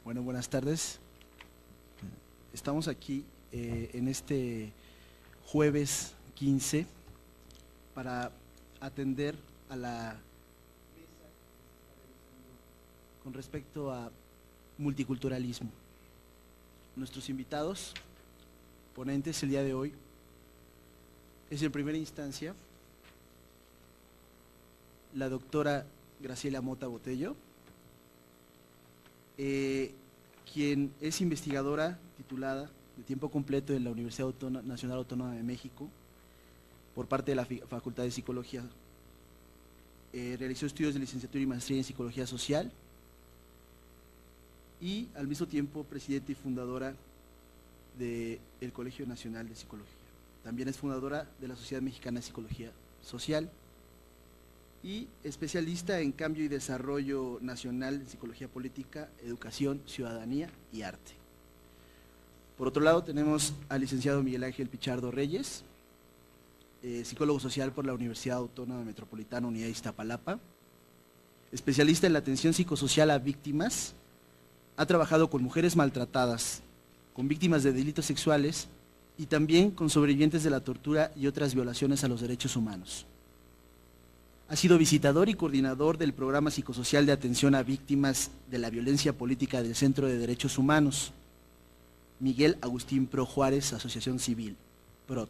Bueno, buenas tardes. Estamos aquí en este jueves 15 para atender a la mesa con respecto a multiculturalismo. Nuestros invitados, ponentes el día de hoy, es en primera instancia la doctora Graciela Mota Botello, quien es investigadora titulada de tiempo completo en la Universidad Nacional Autónoma de México por parte de la Facultad de Psicología. Realizó estudios de licenciatura y maestría en Psicología Social y al mismo tiempo presidenta y fundadora del Colegio Nacional de Psicología. También es fundadora de la Sociedad Mexicana de Psicología Social y especialista en cambio y desarrollo nacional en psicología política, educación, ciudadanía y arte. Por otro lado tenemos al licenciado Miguel Ángel Pichardo Reyes, psicólogo social por la Universidad Autónoma Metropolitana Unidad Iztapalapa, especialista en la atención psicosocial a víctimas, ha trabajado con mujeres maltratadas, con víctimas de delitos sexuales y también con sobrevivientes de la tortura y otras violaciones a los derechos humanos. Ha sido visitador y coordinador del programa psicosocial de atención a víctimas de la violencia política del Centro de Derechos Humanos, Miguel Agustín Pro Juárez, Asociación Civil, PROT.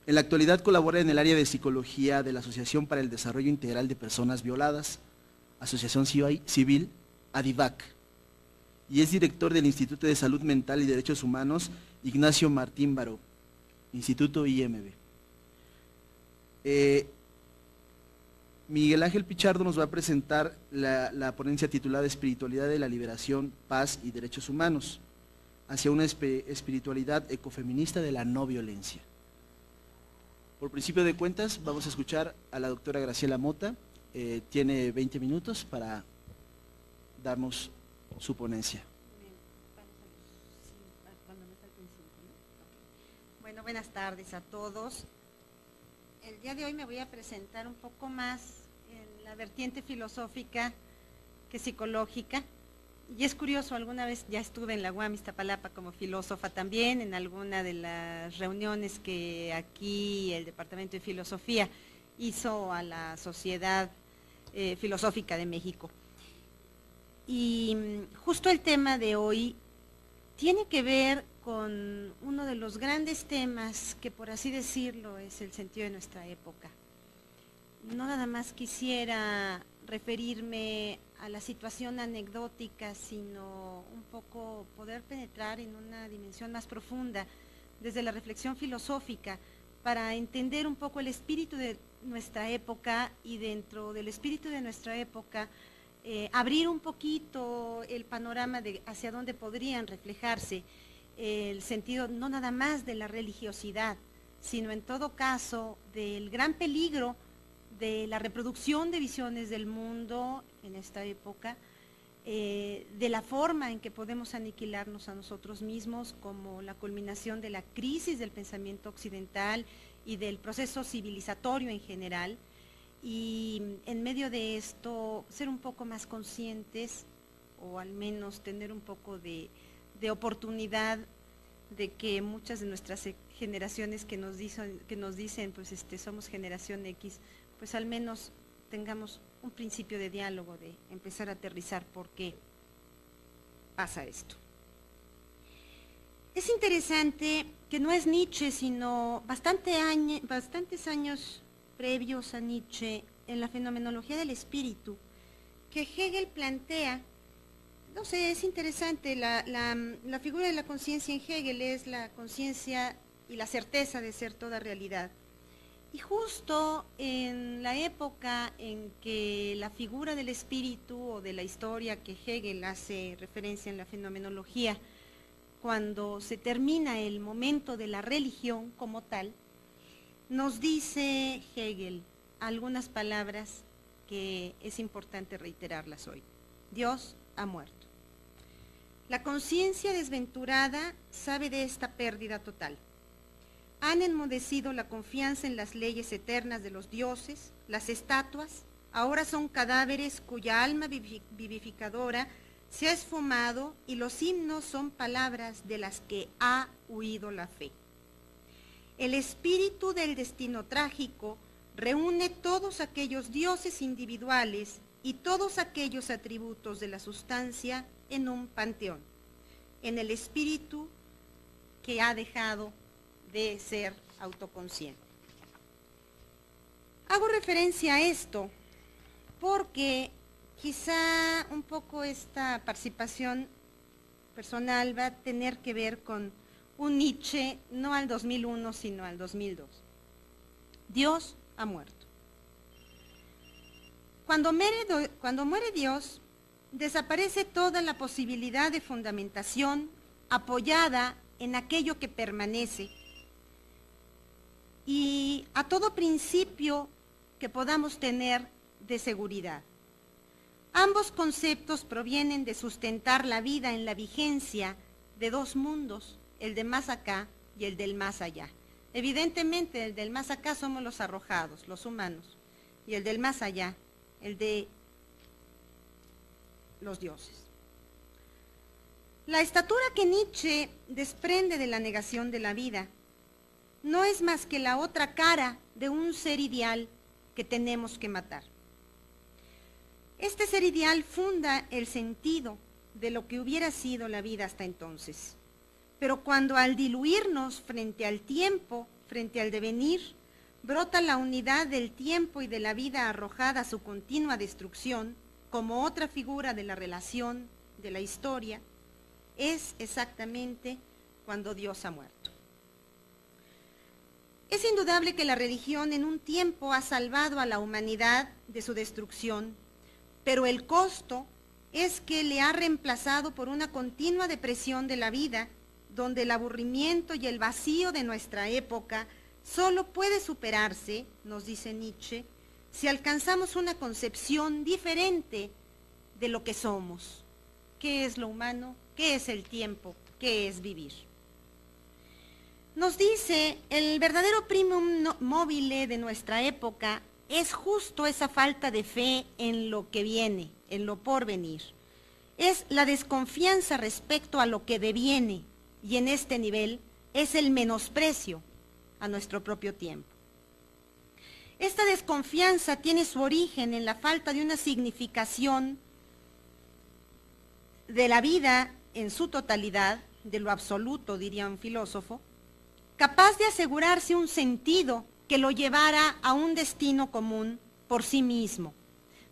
En la actualidad colabora en el área de psicología de la Asociación para el Desarrollo Integral de Personas Violadas, Asociación Civil, ADIVAC, y es director del Instituto de Salud Mental y Derechos Humanos, Ignacio Martín Baró, Instituto IMB. Miguel Ángel Pichardo nos va a presentar la ponencia titulada Espiritualidad de la Liberación, Paz y Derechos Humanos, hacia una espiritualidad ecofeminista de la no violencia. Por principio de cuentas, vamos a escuchar a la doctora Graciela Mota, tiene 20 minutos para darnos su ponencia. Bueno, buenas tardes a todos. El día de hoy me voy a presentar un poco más en la vertiente filosófica que psicológica. Y es curioso, alguna vez ya estuve en la UAM Iztapalapa como filósofa también, en alguna de las reuniones que aquí el Departamento de Filosofía hizo a la Sociedad Filosófica de México. Y justo el tema de hoy tiene que ver con uno de los grandes temas que, por así decirlo, es el sentido de nuestra época. No nada más quisiera referirme a la situación anecdótica, sino un poco poder penetrar en una dimensión más profunda desde la reflexión filosófica para entender un poco el espíritu de nuestra época y dentro del espíritu de nuestra época abrir un poquito el panorama de hacia dónde podrían reflejarse el sentido no nada más de la religiosidad, sino en todo caso del gran peligro de la reproducción de visiones del mundo en esta época, de la forma en que podemos aniquilarnos a nosotros mismos como la culminación de la crisis del pensamiento occidental y del proceso civilizatorio en general, y en medio de esto ser un poco más conscientes o al menos tener un poco de oportunidad de que muchas de nuestras generaciones que nos dicen pues somos generación X, pues al menos tengamos un principio de diálogo, de empezar a aterrizar por qué pasa esto. Es interesante que no es Nietzsche, sino bastantes años previos a Nietzsche, en la fenomenología del espíritu, que Hegel plantea. No sé, es interesante, la figura de la conciencia en Hegel es la conciencia y la certeza de ser toda realidad. Y justo en la época en que la figura del espíritu o de la historia que Hegel hace referencia en la fenomenología, cuando se termina el momento de la religión como tal, nos dice Hegel algunas palabras que es importante reiterarlas hoy. Dios ha muerto. La conciencia desventurada sabe de esta pérdida total. Han enmudecido la confianza en las leyes eternas de los dioses, las estatuas, ahora son cadáveres cuya alma vivificadora se ha esfumado y los himnos son palabras de las que ha huido la fe. El espíritu del destino trágico reúne todos aquellos dioses individuales y todos aquellos atributos de la sustancia en un panteón, en el espíritu que ha dejado de ser autoconsciente. Hago referencia a esto porque quizá un poco esta participación personal va a tener que ver con un Nietzsche, no al 2001, sino al 2002. Dios ha muerto. Cuando muere Dios, desaparece toda la posibilidad de fundamentación apoyada en aquello que permanece y a todo principio que podamos tener de seguridad. Ambos conceptos provienen de sustentar la vida en la vigencia de dos mundos, el de más acá y el del más allá. Evidentemente, el del más acá somos los arrojados, los humanos, y el del más allá, el de los dioses. La estatura que Nietzsche desprende de la negación de la vida no es más que la otra cara de un ser ideal que tenemos que matar. Este ser ideal funda el sentido de lo que hubiera sido la vida hasta entonces. Pero cuando al diluirnos frente al tiempo, frente al devenir, brota la unidad del tiempo y de la vida arrojada a su continua destrucción, como otra figura de la relación, de la historia, es exactamente cuando Dios ha muerto. Es indudable que la religión en un tiempo ha salvado a la humanidad de su destrucción, pero el costo es que le ha reemplazado por una continua depresión de la vida, donde el aburrimiento y el vacío de nuestra época solo puede superarse, nos dice Nietzsche, si alcanzamos una concepción diferente de lo que somos. ¿Qué es lo humano? ¿Qué es el tiempo? ¿Qué es vivir? Nos dice, el verdadero primum mobile de nuestra época es justo esa falta de fe en lo que viene, en lo porvenir. Es la desconfianza respecto a lo que deviene, y en este nivel es el menosprecio a nuestro propio tiempo. Esta desconfianza tiene su origen en la falta de una significación de la vida en su totalidad, de lo absoluto, diría un filósofo, capaz de asegurarse un sentido que lo llevara a un destino común por sí mismo.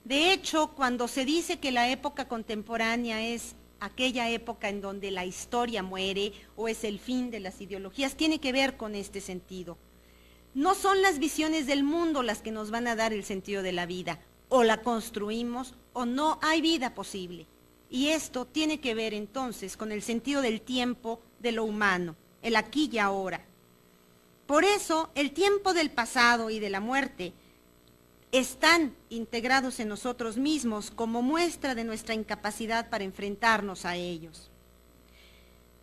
De hecho, cuando se dice que la época contemporánea es aquella época en donde la historia muere o es el fin de las ideologías, tiene que ver con este sentido. No son las visiones del mundo las que nos van a dar el sentido de la vida, o la construimos o no hay vida posible. Y esto tiene que ver entonces con el sentido del tiempo, de lo humano, el aquí y ahora. Por eso, el tiempo del pasado y de la muerte están integrados en nosotros mismos como muestra de nuestra incapacidad para enfrentarnos a ellos.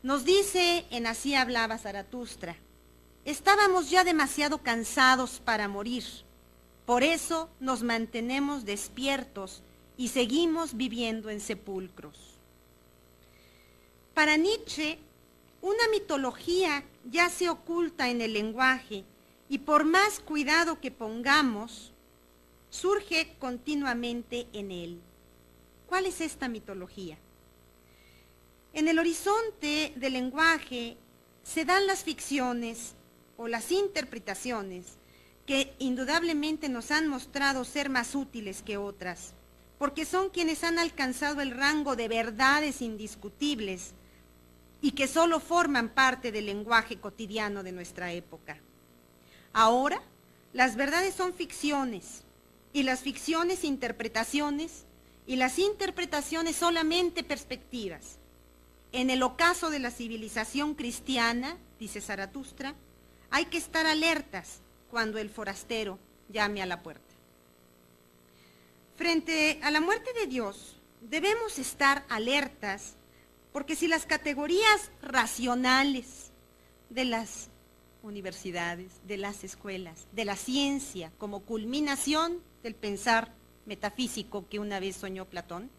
Nos dice en Así hablaba Zaratustra, estábamos ya demasiado cansados para morir, por eso nos mantenemos despiertos y seguimos viviendo en sepulcros. Para Nietzsche, una mitología ya se oculta en el lenguaje y por más cuidado que pongamos, surge continuamente en él. ¿Cuál es esta mitología? En el horizonte del lenguaje se dan las ficciones o las interpretaciones que indudablemente nos han mostrado ser más útiles que otras, porque son quienes han alcanzado el rango de verdades indiscutibles y que solo forman parte del lenguaje cotidiano de nuestra época. Ahora, las verdades son ficciones, y las ficciones interpretaciones, y las interpretaciones solamente perspectivas. En el ocaso de la civilización cristiana, dice Zaratustra, hay que estar alertas cuando el forastero llame a la puerta. Frente a la muerte de Dios, debemos estar alertas, porque si las categorías racionales de las universidades, de las escuelas, de la ciencia, como culminación del pensar metafísico que una vez soñó Platón,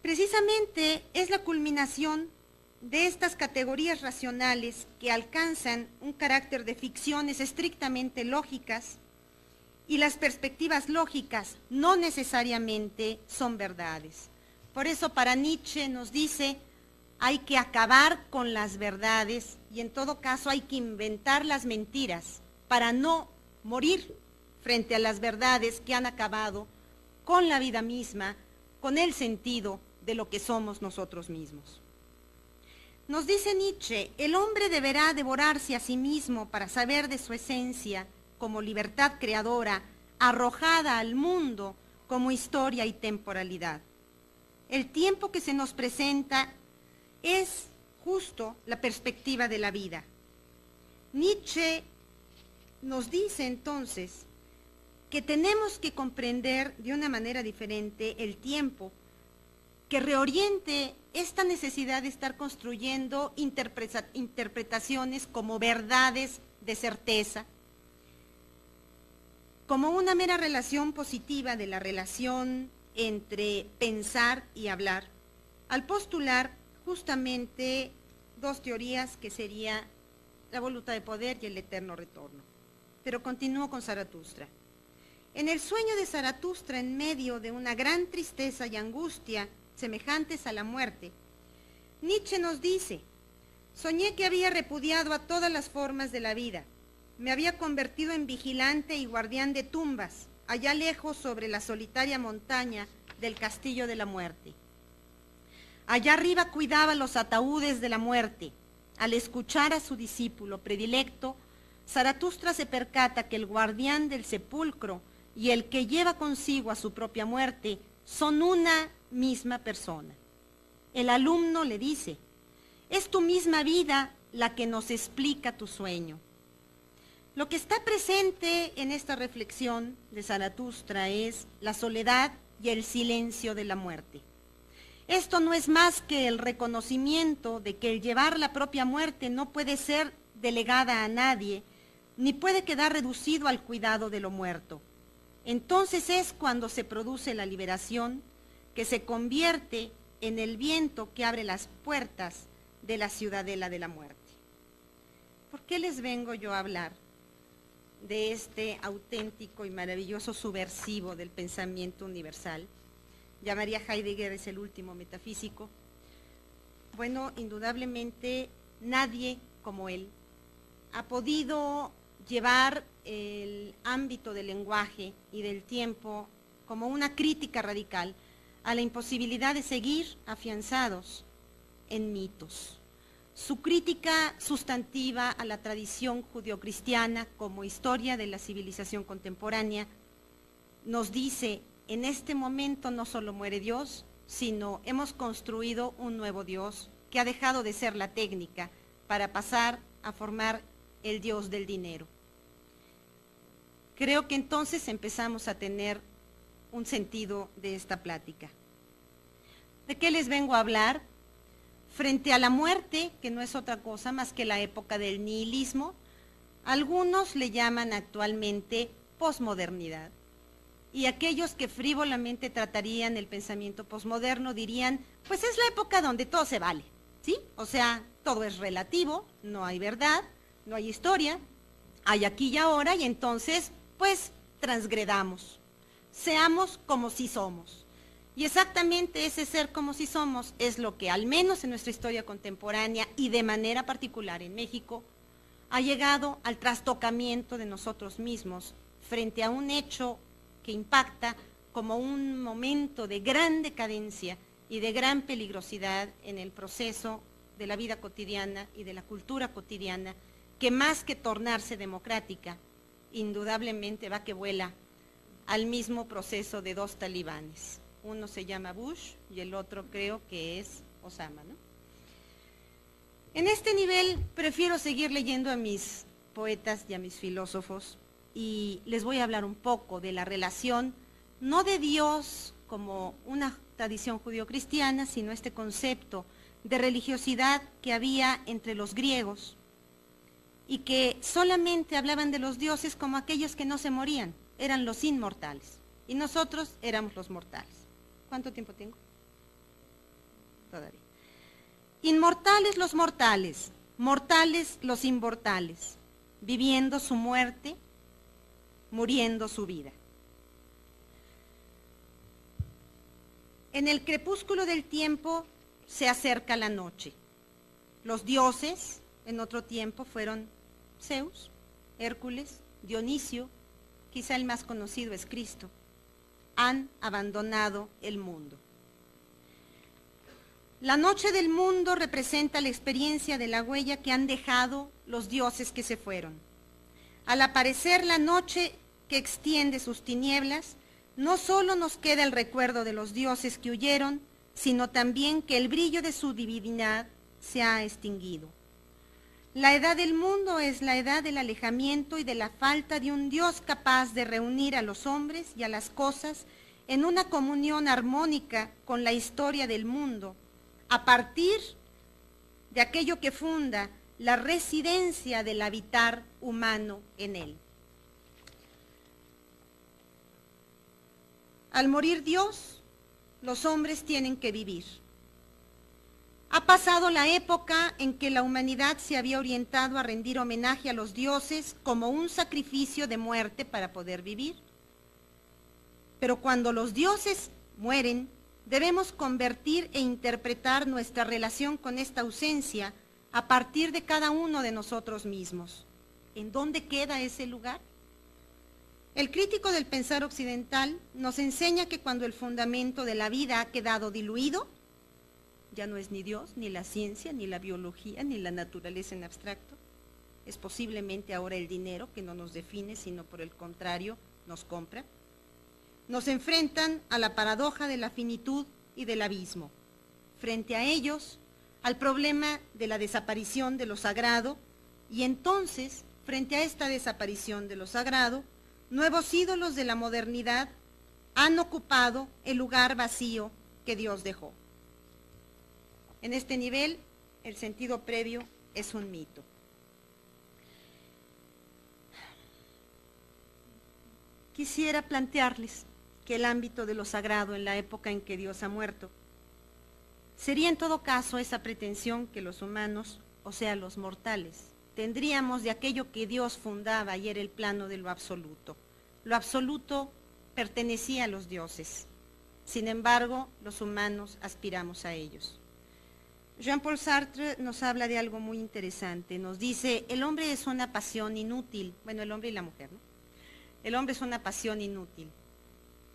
Precisamente es la culminación de estas categorías racionales que alcanzan un carácter de ficciones estrictamente lógicas, y las perspectivas lógicas no necesariamente son verdades. Por eso para Nietzsche nos dice, hay que acabar con las verdades y en todo caso hay que inventar las mentiras para no morir frente a las verdades que han acabado con la vida misma, con el sentido de lo que somos nosotros mismos. Nos dice Nietzsche, el hombre deberá devorarse a sí mismo para saber de su esencia como libertad creadora, arrojada al mundo como historia y temporalidad. El tiempo que se nos presenta es justo la perspectiva de la vida. Nietzsche nos dice entonces que tenemos que comprender de una manera diferente el tiempo, que reoriente esta necesidad de estar construyendo interpretaciones como verdades de certeza, como una mera relación positiva de la relación entre pensar y hablar, al postular justamente dos teorías que sería la voluntad de poder y el eterno retorno. Pero continúo con Zaratustra. En el sueño de Zaratustra, en medio de una gran tristeza y angustia semejantes a la muerte, Nietzsche nos dice, soñé que había repudiado a todas las formas de la vida, me había convertido en vigilante y guardián de tumbas, allá lejos sobre la solitaria montaña del castillo de la muerte. Allá arriba cuidaba los ataúdes de la muerte. Al escuchar a su discípulo predilecto, Zaratustra se percata que el guardián del sepulcro y el que lleva consigo a su propia muerte son una misma persona. El alumno le dice, es tu misma vida la que nos explica tu sueño. Lo que está presente en esta reflexión de Zaratustra es la soledad y el silencio de la muerte. Esto no es más que el reconocimiento de que el llevar la propia muerte no puede ser delegada a nadie, ni puede quedar reducido al cuidado de lo muerto. Entonces es cuando se produce la liberación, que se convierte en el viento que abre las puertas de la ciudadela de la muerte. ¿Por qué les vengo yo a hablar de este auténtico y maravilloso subversivo del pensamiento universal? Llamaría Heidegger es el último metafísico. Bueno, indudablemente nadie como él ha podido llevar el ámbito del lenguaje y del tiempo como una crítica radical a la imposibilidad de seguir afianzados en mitos. Su crítica sustantiva a la tradición judeocristiana como historia de la civilización contemporánea nos dice, en este momento no solo muere Dios, sino hemos construido un nuevo Dios que ha dejado de ser la técnica para pasar a formar el Dios del dinero. Creo que entonces empezamos a tener un sentido de esta plática. ¿De qué les vengo a hablar? Frente a la muerte, que no es otra cosa más que la época del nihilismo, algunos le llaman actualmente posmodernidad. Y aquellos que frívolamente tratarían el pensamiento posmoderno dirían, pues es la época donde todo se vale, ¿sí? O sea, todo es relativo, no hay verdad, no hay historia, hay aquí y ahora, y entonces, pues, transgredamos, seamos como si somos. Y exactamente ese ser como si somos es lo que, al menos en nuestra historia contemporánea y de manera particular en México, ha llegado al trastocamiento de nosotros mismos frente a un hecho que impacta como un momento de gran decadencia y de gran peligrosidad en el proceso de la vida cotidiana y de la cultura cotidiana, que más que tornarse democrática, indudablemente va que vuela al mismo proceso de dos talibanes. Uno se llama Bush y el otro creo que es Osama, ¿no? En este nivel prefiero seguir leyendo a mis poetas y a mis filósofos y les voy a hablar un poco de la relación, no de Dios como una tradición judio-cristiana, sino este concepto de religiosidad que había entre los griegos y que solamente hablaban de los dioses como aquellos que no se morían, eran los inmortales, y nosotros éramos los mortales. ¿Cuánto tiempo tengo? todavía. Inmortales los mortales, mortales los inmortales, viviendo su muerte, muriendo su vida. En el crepúsculo del tiempo se acerca la noche. Los dioses en otro tiempo fueron Zeus, Hércules, Dionisio, quizá el más conocido es Cristo. Han abandonado el mundo. La noche del mundo representa la experiencia de la huella que han dejado los dioses que se fueron. Al aparecer la noche que extiende sus tinieblas, no solo nos queda el recuerdo de los dioses que huyeron, sino también que el brillo de su divinidad se ha extinguido. La edad del mundo es la edad del alejamiento y de la falta de un Dios capaz de reunir a los hombres y a las cosas en una comunión armónica con la historia del mundo, a partir de aquello que funda la residencia del habitar humano en él. Al morir Dios, los hombres tienen que vivir. Ha pasado la época en que la humanidad se había orientado a rendir homenaje a los dioses como un sacrificio de muerte para poder vivir. Pero cuando los dioses mueren, debemos convertir e interpretar nuestra relación con esta ausencia a partir de cada uno de nosotros mismos. ¿En dónde queda ese lugar? El crítico del pensar occidental nos enseña que cuando el fundamento de la vida ha quedado diluido, ya no es ni Dios, ni la ciencia, ni la biología, ni la naturaleza en abstracto. Es posiblemente ahora el dinero que no nos define, sino por el contrario, nos compra. Nos enfrentan a la paradoja de la finitud y del abismo. Frente a ellos, al problema de la desaparición de lo sagrado, y entonces, frente a esta desaparición de lo sagrado, nuevos ídolos de la modernidad han ocupado el lugar vacío que Dios dejó. En este nivel, el sentido previo es un mito. Quisiera plantearles que el ámbito de lo sagrado en la época en que Dios ha muerto sería en todo caso esa pretensión que los humanos, o sea, los mortales, tendríamos de aquello que Dios fundaba y era el plano de lo absoluto. Lo absoluto pertenecía a los dioses. Sin embargo, los humanos aspiramos a ellos. Jean-Paul Sartre nos habla de algo muy interesante. Nos dice, el hombre es una pasión inútil. Bueno, el hombre y la mujer, ¿no? El hombre es una pasión inútil.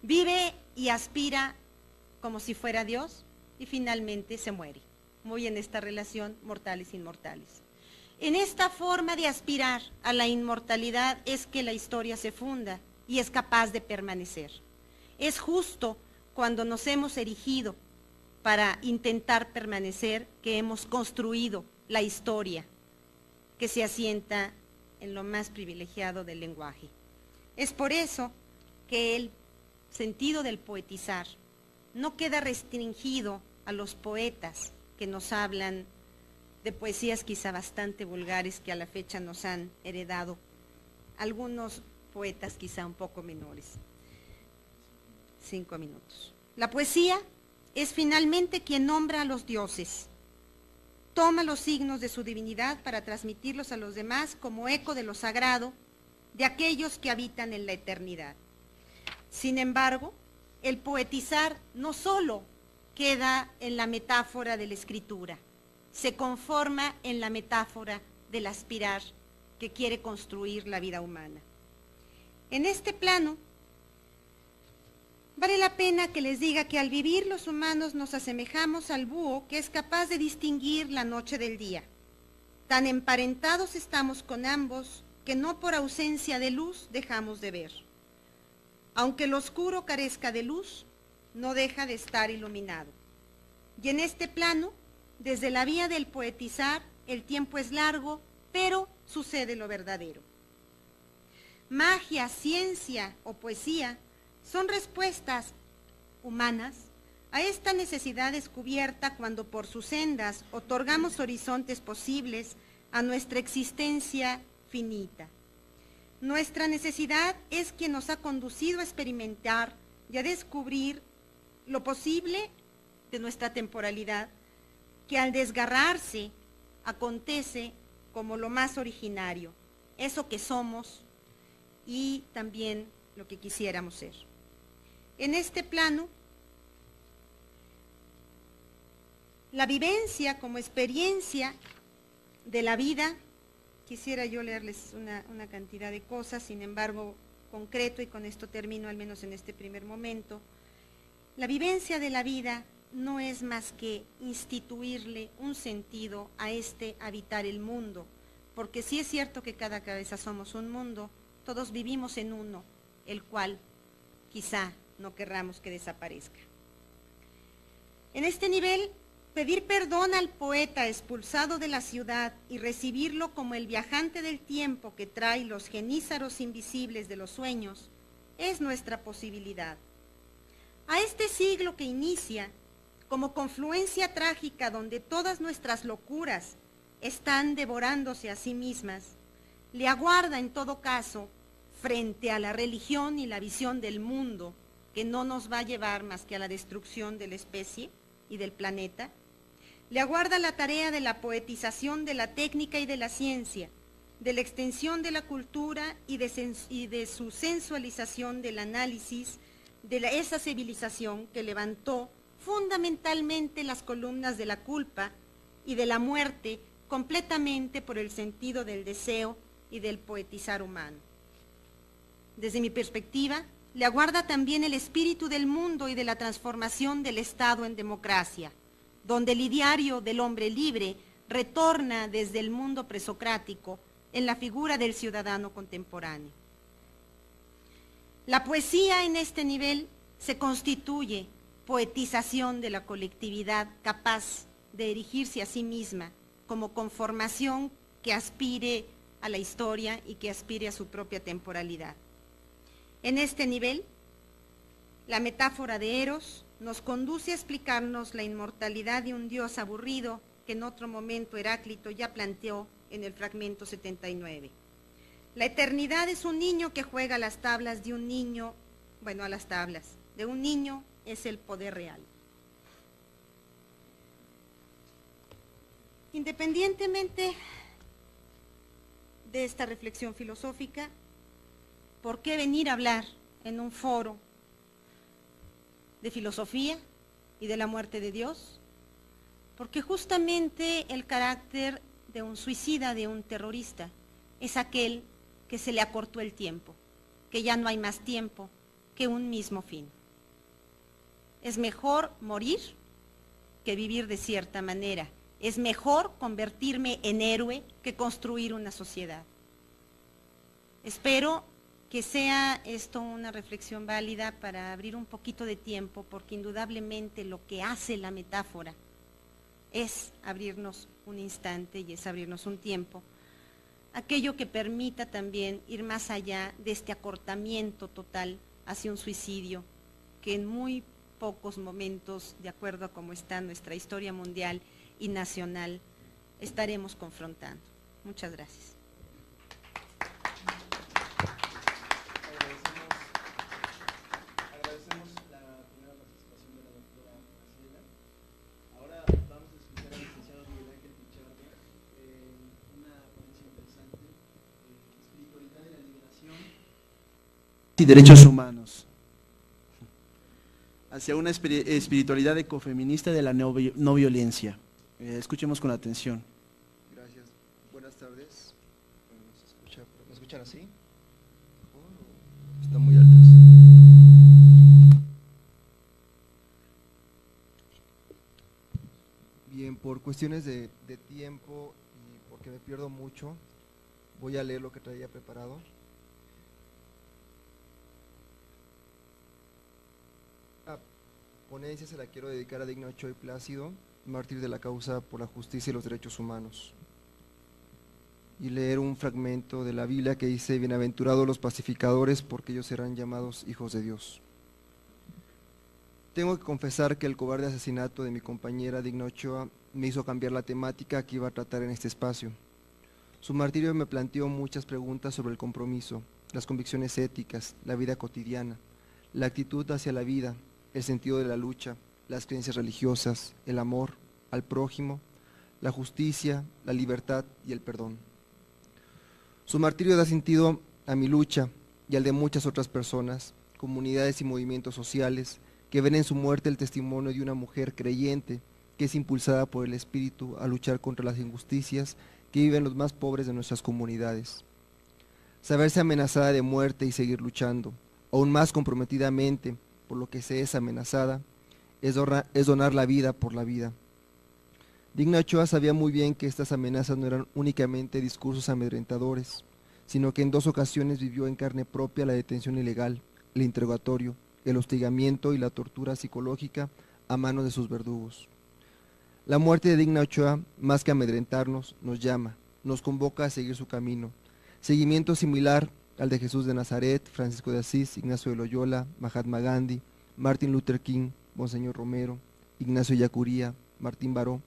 Vive y aspira como si fuera Dios y finalmente se muere. Muy en esta relación mortales-inmortales. En esta forma de aspirar a la inmortalidad es que la historia se funda y es capaz de permanecer. Es justo cuando nos hemos erigido para intentar permanecer que hemos construido la historia que se asienta en lo más privilegiado del lenguaje. Es por eso que el sentido del poetizar no queda restringido a los poetas que nos hablan de poesías quizá bastante vulgares que a la fecha nos han heredado algunos poetas quizá un poco menores. 5 minutos. La poesía es finalmente quien nombra a los dioses. Toma los signos de su divinidad para transmitirlos a los demás como eco de lo sagrado de aquellos que habitan en la eternidad. Sin embargo, el poetizar no solo queda en la metáfora de la escritura, se conforma en la metáfora del aspirar que quiere construir la vida humana. En este plano, vale la pena que les diga que al vivir los humanos nos asemejamos al búho que es capaz de distinguir la noche del día. Tan emparentados estamos con ambos que no por ausencia de luz dejamos de ver. Aunque el oscuro carezca de luz, no deja de estar iluminado. Y en este plano, desde la vía del poetizar, el tiempo es largo, pero sucede lo verdadero. Magia, ciencia o poesía son respuestas humanas a esta necesidad descubierta cuando por sus sendas otorgamos horizontes posibles a nuestra existencia finita. Nuestra necesidad es quien nos ha conducido a experimentar y a descubrir lo posible de nuestra temporalidad que al desgarrarse acontece como lo más originario, eso que somos y también lo que quisiéramos ser. En este plano, la vivencia como experiencia de la vida, quisiera yo leerles una cantidad de cosas, sin embargo, concreto, y con esto termino al menos en este primer momento. La vivencia de la vida no es más que instituirle un sentido a este habitar el mundo, porque sí es cierto que cada cabeza somos un mundo, todos vivimos en uno, el cual quizá no querramos que desaparezca. En este nivel, pedir perdón al poeta expulsado de la ciudad y recibirlo como el viajante del tiempo que trae los genízaros invisibles de los sueños es nuestra posibilidad. A este siglo que inicia, como confluencia trágica donde todas nuestras locuras están devorándose a sí mismas, le aguarda en todo caso, frente a la religión y la visión del mundo, que no nos va a llevar más que a la destrucción de la especie y del planeta, le aguarda la tarea de la poetización de la técnica y de la ciencia, de la extensión de la cultura y de su sensualización del análisis de esa civilización que levantó fundamentalmente las columnas de la culpa y de la muerte completamente por el sentido del deseo y del poetizar humano. Desde mi perspectiva, le aguarda también el espíritu del mundo y de la transformación del Estado en democracia, donde el ideario del hombre libre retorna desde el mundo presocrático en la figura del ciudadano contemporáneo. La poesía en este nivel se constituye poetización de la colectividad capaz de erigirse a sí misma como conformación que aspire a la historia y que aspire a su propia temporalidad. En este nivel, la metáfora de Eros nos conduce a explicarnos la inmortalidad de un dios aburrido que en otro momento Heráclito ya planteó en el fragmento 79. La eternidad es un niño que juega a las tablas de un niño, bueno, a las tablas de un niño es el poder real. Independientemente de esta reflexión filosófica, ¿por qué venir a hablar en un foro de filosofía y de la muerte de Dios? Porque justamente el carácter de un suicida, de un terrorista, es aquel que se le acortó el tiempo, que ya no hay más tiempo que un mismo fin. Es mejor morir que vivir de cierta manera. Es mejor convertirme en héroe que construir una sociedad. Espero que sea esto una reflexión válida para abrir un poquito de tiempo, porque indudablemente lo que hace la metáfora es abrirnos un instante y es abrirnos un tiempo, aquello que permita también ir más allá de este acortamiento total hacia un suicidio que en muy pocos momentos, de acuerdo a cómo está nuestra historia mundial y nacional, estaremos confrontando. Muchas gracias. Agradecemos la primera participación de la doctora Graciela. Ahora vamos a escuchar al licenciado Miguel Ángel Pichardo en una ponencia interesante, Espiritualidad de la Liberación y Derechos Humanos, hacia una espiritualidad ecofeminista de la no violencia. Escuchemos con atención. Gracias. Buenas tardes. ¿Me escuchan así? Están muy altos. Bien, por cuestiones de tiempo y porque me pierdo mucho, voy a leer lo que traía preparado. La ponencia se la quiero dedicar a Digno Ochoa Plácido, mártir de la causa por la justicia y los derechos humanos. Y leer un fragmento de la Biblia que dice: bienaventurados los pacificadores, porque ellos serán llamados hijos de Dios. Tengo que confesar que el cobarde asesinato de mi compañera Digna Ochoa me hizo cambiar la temática que iba a tratar en este espacio. Su martirio me planteó muchas preguntas sobre el compromiso, las convicciones éticas, la vida cotidiana, la actitud hacia la vida, el sentido de la lucha, las creencias religiosas, el amor, al prójimo, la justicia, la libertad y el perdón. Su martirio da sentido a mi lucha y al de muchas otras personas, comunidades y movimientos sociales que ven en su muerte el testimonio de una mujer creyente que es impulsada por el Espíritu a luchar contra las injusticias que viven los más pobres de nuestras comunidades. Saberse amenazada de muerte y seguir luchando, aún más comprometidamente por lo que se es amenazada, es donar la vida por la vida. Digna Ochoa sabía muy bien que estas amenazas no eran únicamente discursos amedrentadores, sino que en 2 ocasiones vivió en carne propia la detención ilegal, el interrogatorio, el hostigamiento y la tortura psicológica a manos de sus verdugos. La muerte de Digna Ochoa, más que amedrentarnos, nos llama, nos convoca a seguir su camino. Seguimiento similar al de Jesús de Nazaret, Francisco de Asís, Ignacio de Loyola, Mahatma Gandhi, Martin Luther King, Monseñor Romero, Ignacio Ellacuría, Martín Baró,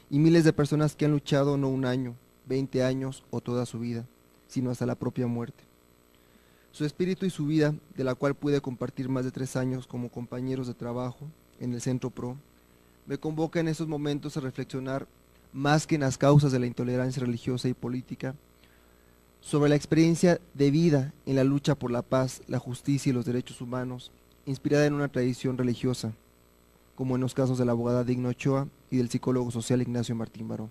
y miles de personas que han luchado no 1 año, 20 años o toda su vida, sino hasta la propia muerte. Su espíritu y su vida, de la cual pude compartir más de 3 años como compañeros de trabajo en el Centro PRO, me convoca en estos momentos a reflexionar, más que en las causas de la intolerancia religiosa y política, sobre la experiencia de vida en la lucha por la paz, la justicia y los derechos humanos, inspirada en una tradición religiosa, como en los casos de la abogada Digna Ochoa y del psicólogo social Ignacio Martín Baró.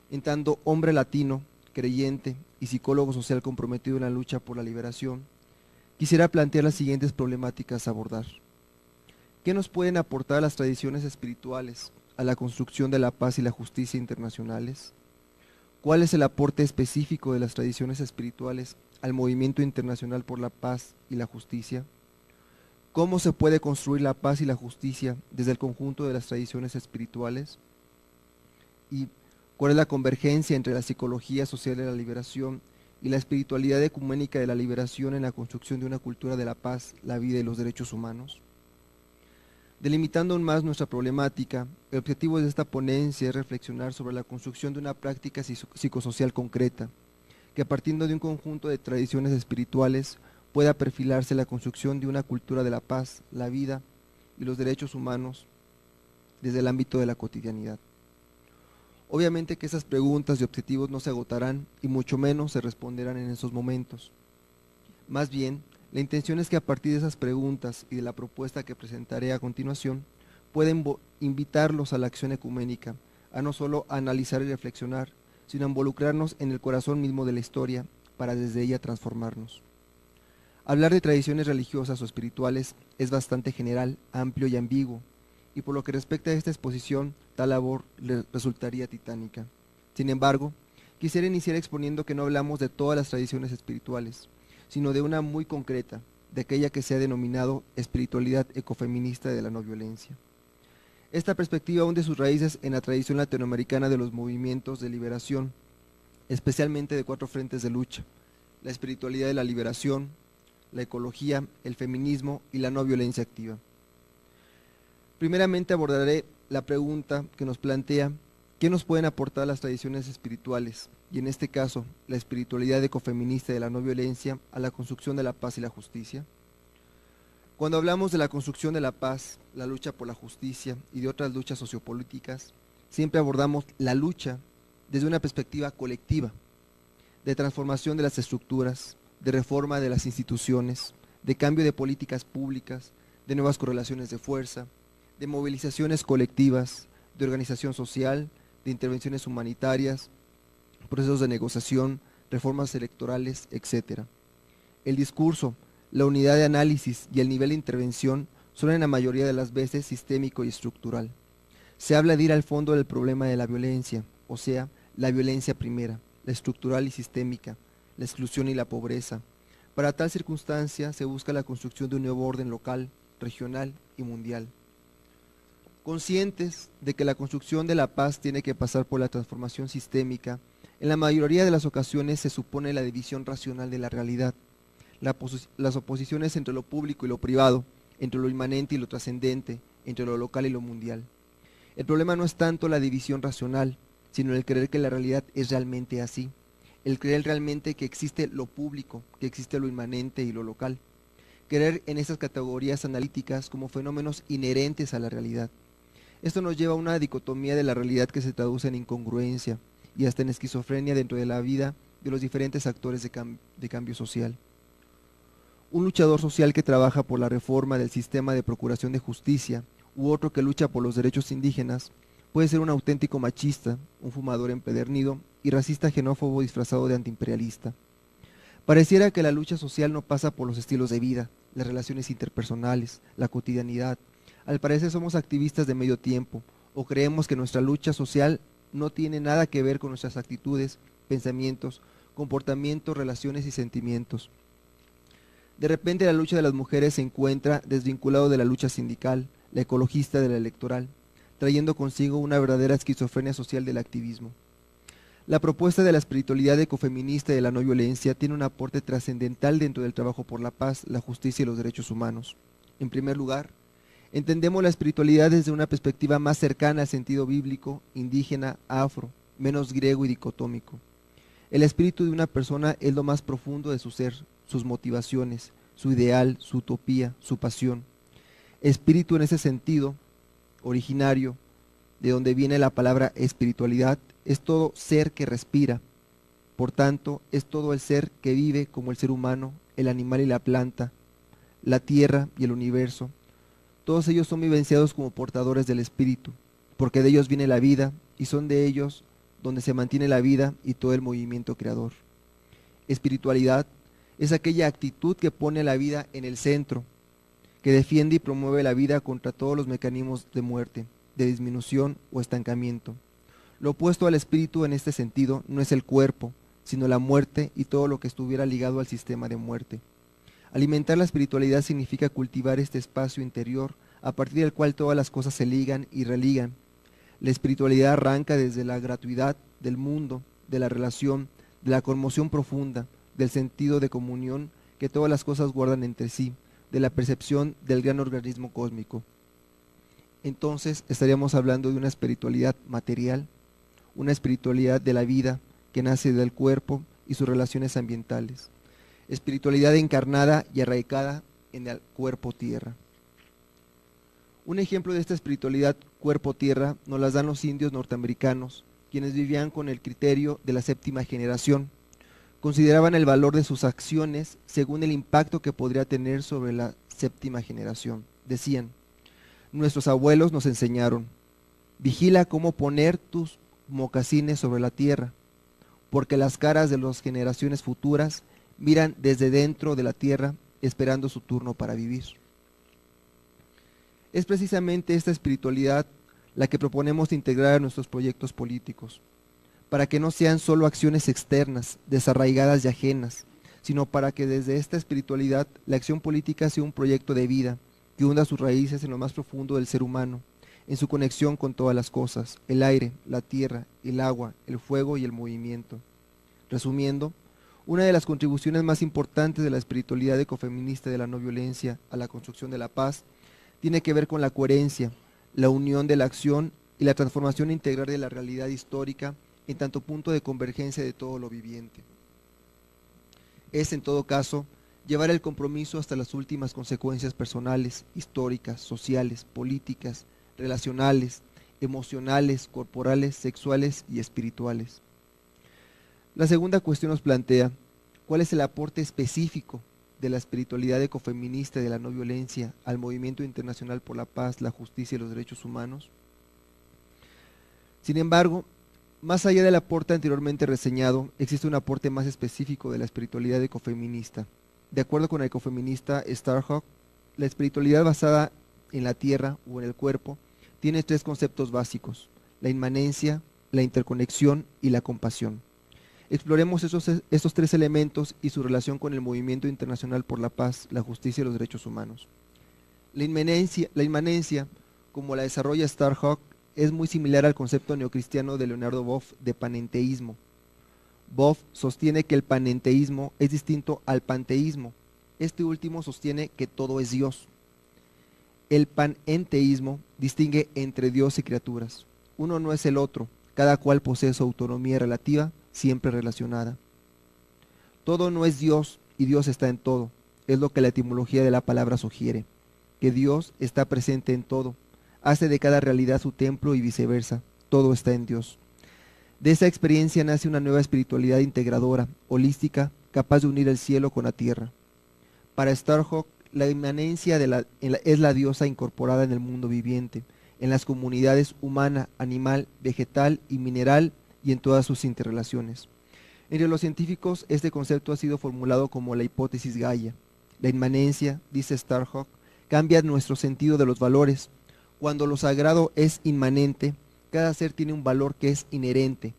En tanto hombre latino, creyente y psicólogo social comprometido en la lucha por la liberación, quisiera plantear las siguientes problemáticas a abordar. ¿Qué nos pueden aportar las tradiciones espirituales a la construcción de la paz y la justicia internacionales? ¿Cuál es el aporte específico de las tradiciones espirituales al movimiento internacional por la paz y la justicia? ¿Cómo se puede construir la paz y la justicia desde el conjunto de las tradiciones espirituales? ¿Y cuál es la convergencia entre la psicología social de la liberación y la espiritualidad ecuménica de la liberación en la construcción de una cultura de la paz, la vida y los derechos humanos? Delimitando aún más nuestra problemática, el objetivo de esta ponencia es reflexionar sobre la construcción de una práctica psicosocial concreta, que partiendo de un conjunto de tradiciones espirituales pueda perfilarse la construcción de una cultura de la paz, la vida y los derechos humanos desde el ámbito de la cotidianidad. Obviamente que esas preguntas y objetivos no se agotarán y mucho menos se responderán en esos momentos. Más bien, la intención es que a partir de esas preguntas y de la propuesta que presentaré a continuación, pueden invitarlos a la acción ecuménica, a no solo analizar y reflexionar, sino a involucrarnos en el corazón mismo de la historia para desde ella transformarnos. Hablar de tradiciones religiosas o espirituales es bastante general, amplio y ambiguo, y por lo que respecta a esta exposición, tal labor le resultaría titánica. Sin embargo, quisiera iniciar exponiendo que no hablamos de todas las tradiciones espirituales, sino de una muy concreta, de aquella que se ha denominado espiritualidad ecofeminista de la no violencia. Esta perspectiva hunde sus raíces en la tradición latinoamericana de los movimientos de liberación, especialmente de 4 frentes de lucha: la espiritualidad de la liberación, la ecología, el feminismo y la no violencia activa. Primeramente abordaré la pregunta que nos plantea ¿qué nos pueden aportar las tradiciones espirituales, y en este caso la espiritualidad ecofeminista de la no violencia, a la construcción de la paz y la justicia? Cuando hablamos de la construcción de la paz, la lucha por la justicia y de otras luchas sociopolíticas, siempre abordamos la lucha desde una perspectiva colectiva, de transformación de las estructuras, de reforma de las instituciones, de cambio de políticas públicas, de nuevas correlaciones de fuerza, de movilizaciones colectivas, de organización social, de intervenciones humanitarias, procesos de negociación, reformas electorales, etc. El discurso, la unidad de análisis y el nivel de intervención son en la mayoría de las veces sistémico y estructural. Se habla de ir al fondo del problema de la violencia, o sea, la violencia primera, la estructural y sistémica, la exclusión y la pobreza. Para tal circunstancia se busca la construcción de un nuevo orden local, regional y mundial. Conscientes de que la construcción de la paz tiene que pasar por la transformación sistémica, en la mayoría de las ocasiones se supone la división racional de la realidad, las oposiciones entre lo público y lo privado, entre lo inmanente y lo trascendente, entre lo local y lo mundial. El problema no es tanto la división racional, sino el creer que la realidad es realmente así, el creer realmente que existe lo público, que existe lo inmanente y lo local, creer en esas categorías analíticas como fenómenos inherentes a la realidad. Esto nos lleva a una dicotomía de la realidad que se traduce en incongruencia y hasta en esquizofrenia dentro de la vida de los diferentes actores de cambio social. Un luchador social que trabaja por la reforma del sistema de procuración de justicia u otro que lucha por los derechos indígenas puede ser un auténtico machista, un fumador empedernido y racista xenófobo disfrazado de antiimperialista. Pareciera que la lucha social no pasa por los estilos de vida, las relaciones interpersonales, la cotidianidad. Al parecer somos activistas de medio tiempo o creemos que nuestra lucha social no tiene nada que ver con nuestras actitudes, pensamientos, comportamientos, relaciones y sentimientos. De repente la lucha de las mujeres se encuentra desvinculado de la lucha sindical, la ecologista de la electoral, trayendo consigo una verdadera esquizofrenia social del activismo. La propuesta de la espiritualidad ecofeminista y de la no violencia tiene un aporte trascendental dentro del trabajo por la paz, la justicia y los derechos humanos. En primer lugar, entendemos la espiritualidad desde una perspectiva más cercana al sentido bíblico, indígena, afro, menos griego y dicotómico. El espíritu de una persona es lo más profundo de su ser, sus motivaciones, su ideal, su utopía, su pasión. Espíritu en ese sentido, originario, de donde viene la palabra espiritualidad, es todo ser que respira. Por tanto, es todo el ser que vive como el ser humano, el animal y la planta, la tierra y el universo. Todos ellos son vivenciados como portadores del espíritu, porque de ellos viene la vida y son de ellos donde se mantiene la vida y todo el movimiento creador. Espiritualidad es aquella actitud que pone la vida en el centro, que defiende y promueve la vida contra todos los mecanismos de muerte, de disminución o estancamiento. Lo opuesto al espíritu en este sentido no es el cuerpo, sino la muerte y todo lo que estuviera ligado al sistema de muerte. Alimentar la espiritualidad significa cultivar este espacio interior a partir del cual todas las cosas se ligan y religan. La espiritualidad arranca desde la gratuidad del mundo, de la relación, de la conmoción profunda, del sentido de comunión que todas las cosas guardan entre sí, de la percepción del gran organismo cósmico. Entonces estaríamos hablando de una espiritualidad material, una espiritualidad de la vida que nace del cuerpo y sus relaciones ambientales, espiritualidad encarnada y arraigada en el cuerpo tierra. Un ejemplo de esta espiritualidad cuerpo tierra nos las dan los indios norteamericanos, quienes vivían con el criterio de la séptima generación. Consideraban el valor de sus acciones según el impacto que podría tener sobre la séptima generación. Decían: nuestros abuelos nos enseñaron, vigila cómo poner tus mocasines sobre la tierra, porque las caras de las generaciones futuras miran desde dentro de la tierra esperando su turno para vivir. Es precisamente esta espiritualidad la que proponemos integrar a nuestros proyectos políticos, para que no sean solo acciones externas, desarraigadas y ajenas, sino para que desde esta espiritualidad la acción política sea un proyecto de vida que hunda sus raíces en lo más profundo del ser humano, en su conexión con todas las cosas, el aire, la tierra, el agua, el fuego y el movimiento. Resumiendo, una de las contribuciones más importantes de la espiritualidad ecofeminista de la no violencia a la construcción de la paz tiene que ver con la coherencia, la unión de la acción y la transformación integral de la realidad histórica en tanto punto de convergencia de todo lo viviente. Es, en todo caso, llevar el compromiso hasta las últimas consecuencias personales, históricas, sociales, políticas, relacionales, emocionales, corporales, sexuales y espirituales. La segunda cuestión nos plantea: ¿cuál es el aporte específico de la espiritualidad ecofeminista y de la no violencia al movimiento internacional por la paz, la justicia y los derechos humanos? Sin embargo, más allá del aporte anteriormente reseñado, existe un aporte más específico de la espiritualidad ecofeminista. De acuerdo con el ecofeminista Starhawk, la espiritualidad basada en la tierra o en el cuerpo tiene tres conceptos básicos: la inmanencia, la interconexión y la compasión. Exploremos estos tres elementos y su relación con el movimiento internacional por la paz, la justicia y los derechos humanos. La inmanencia, como la desarrolla Starhawk, es muy similar al concepto neocristiano de Leonardo Boff de panenteísmo. Boff sostiene que el panenteísmo es distinto al panteísmo. Este último sostiene que todo es Dios. El panenteísmo distingue entre Dios y criaturas. Uno no es el otro, cada cual posee su autonomía relativa, siempre relacionada. Todo no es Dios y Dios está en todo. Es lo que la etimología de la palabra sugiere, que Dios está presente en todo, hace de cada realidad su templo y viceversa, todo está en Dios. De esa experiencia nace una nueva espiritualidad integradora, holística, capaz de unir el cielo con la tierra. Para Starhawk, la inmanencia es la diosa incorporada en el mundo viviente, en las comunidades humana, animal, vegetal y mineral y en todas sus interrelaciones. Entre los científicos, este concepto ha sido formulado como la hipótesis Gaia. La inmanencia, dice Starhawk, cambia nuestro sentido de los valores. Cuando lo sagrado es inmanente, cada ser tiene un valor que es inherente,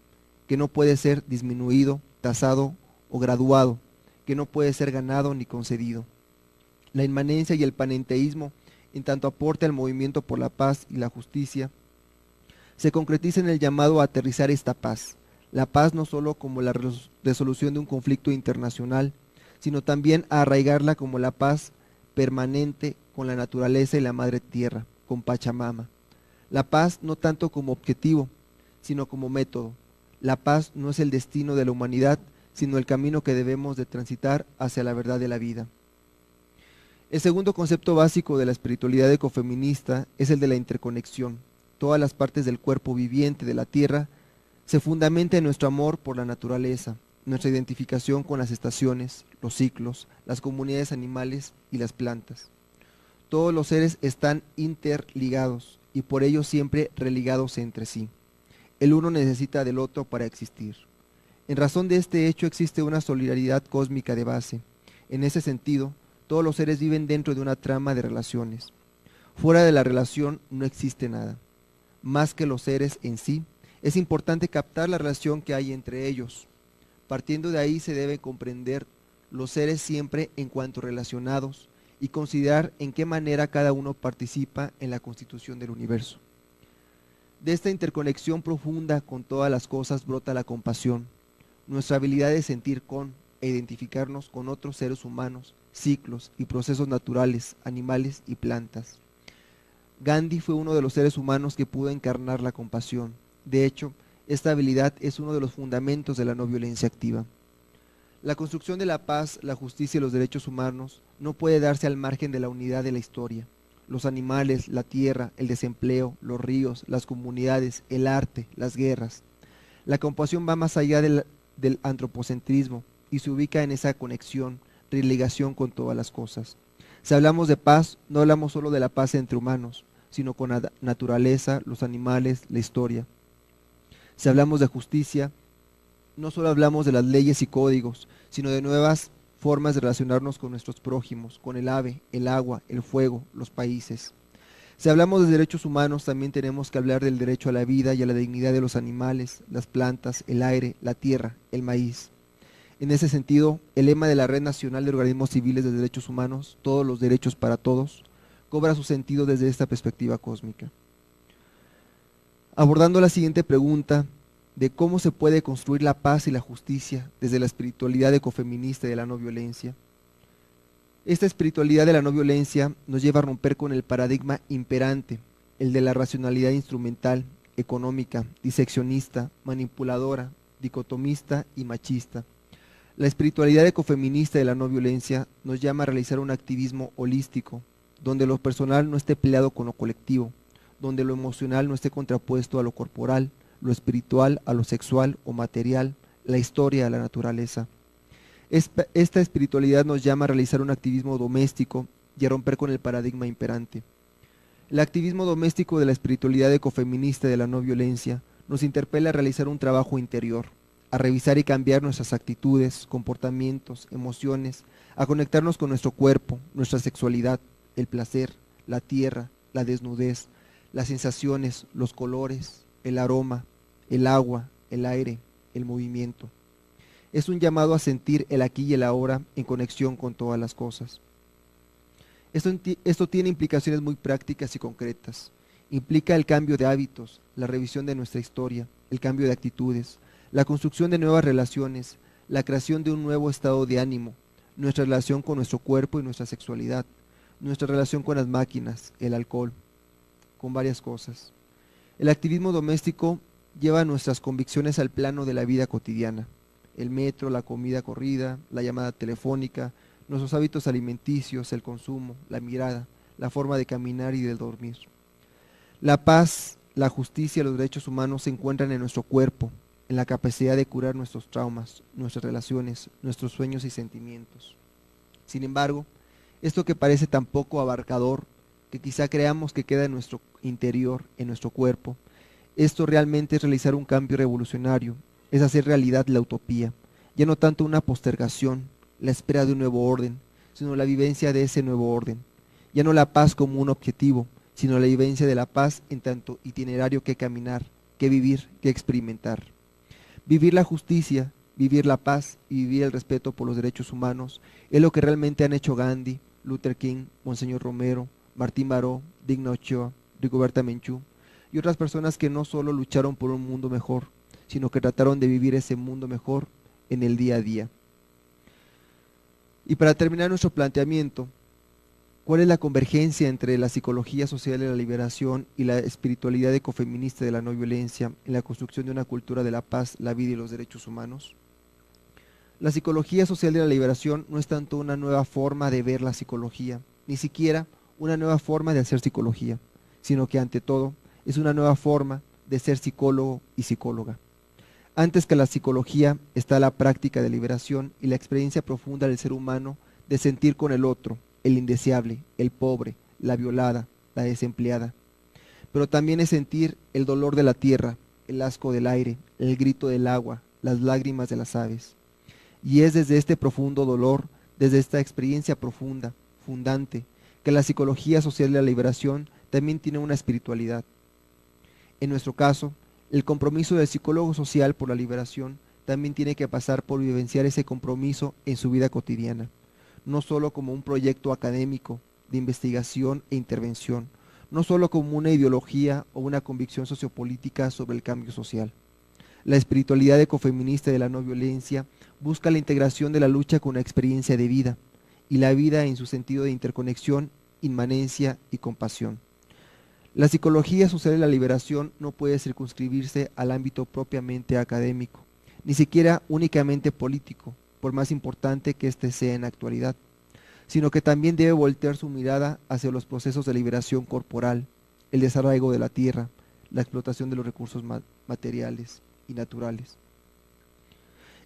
que no puede ser disminuido, tasado o graduado, que no puede ser ganado ni concedido. La inmanencia y el panenteísmo, en tanto aporte al movimiento por la paz y la justicia, se concretiza en el llamado a aterrizar esta paz. La paz no solo como la resolución de un conflicto internacional, sino también a arraigarla como la paz permanente con la naturaleza y la madre tierra, con Pachamama. La paz no tanto como objetivo, sino como método. La paz no es el destino de la humanidad, sino el camino que debemos de transitar hacia la verdad de la vida. El segundo concepto básico de la espiritualidad ecofeminista es el de la interconexión. Todas las partes del cuerpo viviente de la tierra se fundamenta en nuestro amor por la naturaleza, nuestra identificación con las estaciones, los ciclos, las comunidades animales y las plantas. Todos los seres están interligados y por ello siempre religados entre sí. El uno necesita del otro para existir. En razón de este hecho existe una solidaridad cósmica de base. En ese sentido, todos los seres viven dentro de una trama de relaciones. Fuera de la relación no existe nada. Más que los seres en sí, es importante captar la relación que hay entre ellos. Partiendo de ahí se debe comprender los seres siempre en cuanto relacionados y considerar en qué manera cada uno participa en la constitución del universo. De esta interconexión profunda con todas las cosas brota la compasión, nuestra habilidad de sentir con e identificarnos con otros seres humanos, ciclos y procesos naturales, animales y plantas. Gandhi fue uno de los seres humanos que pudo encarnar la compasión. De hecho, esta habilidad es uno de los fundamentos de la no violencia activa. La construcción de la paz, la justicia y los derechos humanos no puede darse al margen de la unidad de la historia. Los animales, la tierra, el desempleo, los ríos, las comunidades, el arte, las guerras. La compasión va más allá del antropocentrismo y se ubica en esa conexión, religación con todas las cosas. Si hablamos de paz, no hablamos solo de la paz entre humanos, sino con la naturaleza, los animales, la historia. Si hablamos de justicia, no solo hablamos de las leyes y códigos, sino de nuevas formas de relacionarnos con nuestros prójimos, con el ave, el agua, el fuego, los países. Si hablamos de derechos humanos, también tenemos que hablar del derecho a la vida y a la dignidad de los animales, las plantas, el aire, la tierra, el maíz. En ese sentido, el lema de la Red Nacional de Organismos Civiles de Derechos Humanos, todos los derechos para todos, cobra su sentido desde esta perspectiva cósmica. Abordando la siguiente pregunta de cómo se puede construir la paz y la justicia desde la espiritualidad ecofeminista y de la no violencia. Esta espiritualidad de la no violencia nos lleva a romper con el paradigma imperante, el de la racionalidad instrumental, económica, diseccionista, manipuladora, dicotomista y machista. La espiritualidad ecofeminista de la no violencia nos llama a realizar un activismo holístico, donde lo personal no esté peleado con lo colectivo, donde lo emocional no esté contrapuesto a lo corporal, lo espiritual a lo sexual o material, la historia a la naturaleza. Esta espiritualidad nos llama a realizar un activismo doméstico y a romper con el paradigma imperante. El activismo doméstico de la espiritualidad ecofeminista de la no violencia nos interpela a realizar un trabajo interior, a revisar y cambiar nuestras actitudes, comportamientos, emociones, a conectarnos con nuestro cuerpo, nuestra sexualidad, el placer, la tierra, la desnudez, las sensaciones, los colores, el aroma, el agua, el aire, el movimiento. Es un llamado a sentir el aquí y el ahora en conexión con todas las cosas. Esto tiene implicaciones muy prácticas y concretas. Implica el cambio de hábitos, la revisión de nuestra historia, el cambio de actitudes, la construcción de nuevas relaciones, la creación de un nuevo estado de ánimo, nuestra relación con nuestro cuerpo y nuestra sexualidad, nuestra relación con las máquinas, el alcohol, con varias cosas. El activismo doméstico lleva nuestras convicciones al plano de la vida cotidiana. El metro, la comida corrida, la llamada telefónica, nuestros hábitos alimenticios, el consumo, la mirada, la forma de caminar y de dormir. La paz, la justicia y los derechos humanos se encuentran en nuestro cuerpo, en la capacidad de curar nuestros traumas, nuestras relaciones, nuestros sueños y sentimientos. Sin embargo, esto que parece tan poco abarcador, que quizá creamos que queda en nuestro interior, en nuestro cuerpo, esto realmente es realizar un cambio revolucionario, es hacer realidad la utopía, ya no tanto una postergación, la espera de un nuevo orden, sino la vivencia de ese nuevo orden. Ya no la paz como un objetivo, sino la vivencia de la paz en tanto itinerario que caminar, que vivir, que experimentar. Vivir la justicia, vivir la paz y vivir el respeto por los derechos humanos es lo que realmente han hecho Gandhi, Luther King, Monseñor Romero, Martín Baró, Digna Ochoa, Rigoberta Menchú y otras personas que no solo lucharon por un mundo mejor, sino que trataron de vivir ese mundo mejor en el día a día. Y para terminar nuestro planteamiento, ¿cuál es la convergencia entre la psicología social de la liberación y la espiritualidad ecofeminista de la no violencia en la construcción de una cultura de la paz, la vida y los derechos humanos? La psicología social de la liberación no es tanto una nueva forma de ver la psicología, ni siquiera una nueva forma de hacer psicología, sino que ante todo es una nueva forma de ser psicólogo y psicóloga. Antes que la psicología está la práctica de liberación y la experiencia profunda del ser humano de sentir con el otro, el indeseable, el pobre, la violada, la desempleada. Pero también es sentir el dolor de la tierra, el asco del aire, el grito del agua, las lágrimas de las aves. Y es desde este profundo dolor, desde esta experiencia profunda, fundante, que la psicología social de la liberación también tiene una espiritualidad. En nuestro caso, el compromiso del psicólogo social por la liberación también tiene que pasar por vivenciar ese compromiso en su vida cotidiana, no solo como un proyecto académico de investigación e intervención, no solo como una ideología o una convicción sociopolítica sobre el cambio social. La espiritualidad ecofeminista de la no violencia busca la integración de la lucha con la experiencia de vida, y la vida en su sentido de interconexión, inmanencia y compasión. La psicología social de la liberación no puede circunscribirse al ámbito propiamente académico, ni siquiera únicamente político, por más importante que éste sea en la actualidad, sino que también debe voltear su mirada hacia los procesos de liberación corporal, el desarraigo de la tierra, la explotación de los recursos materiales y naturales.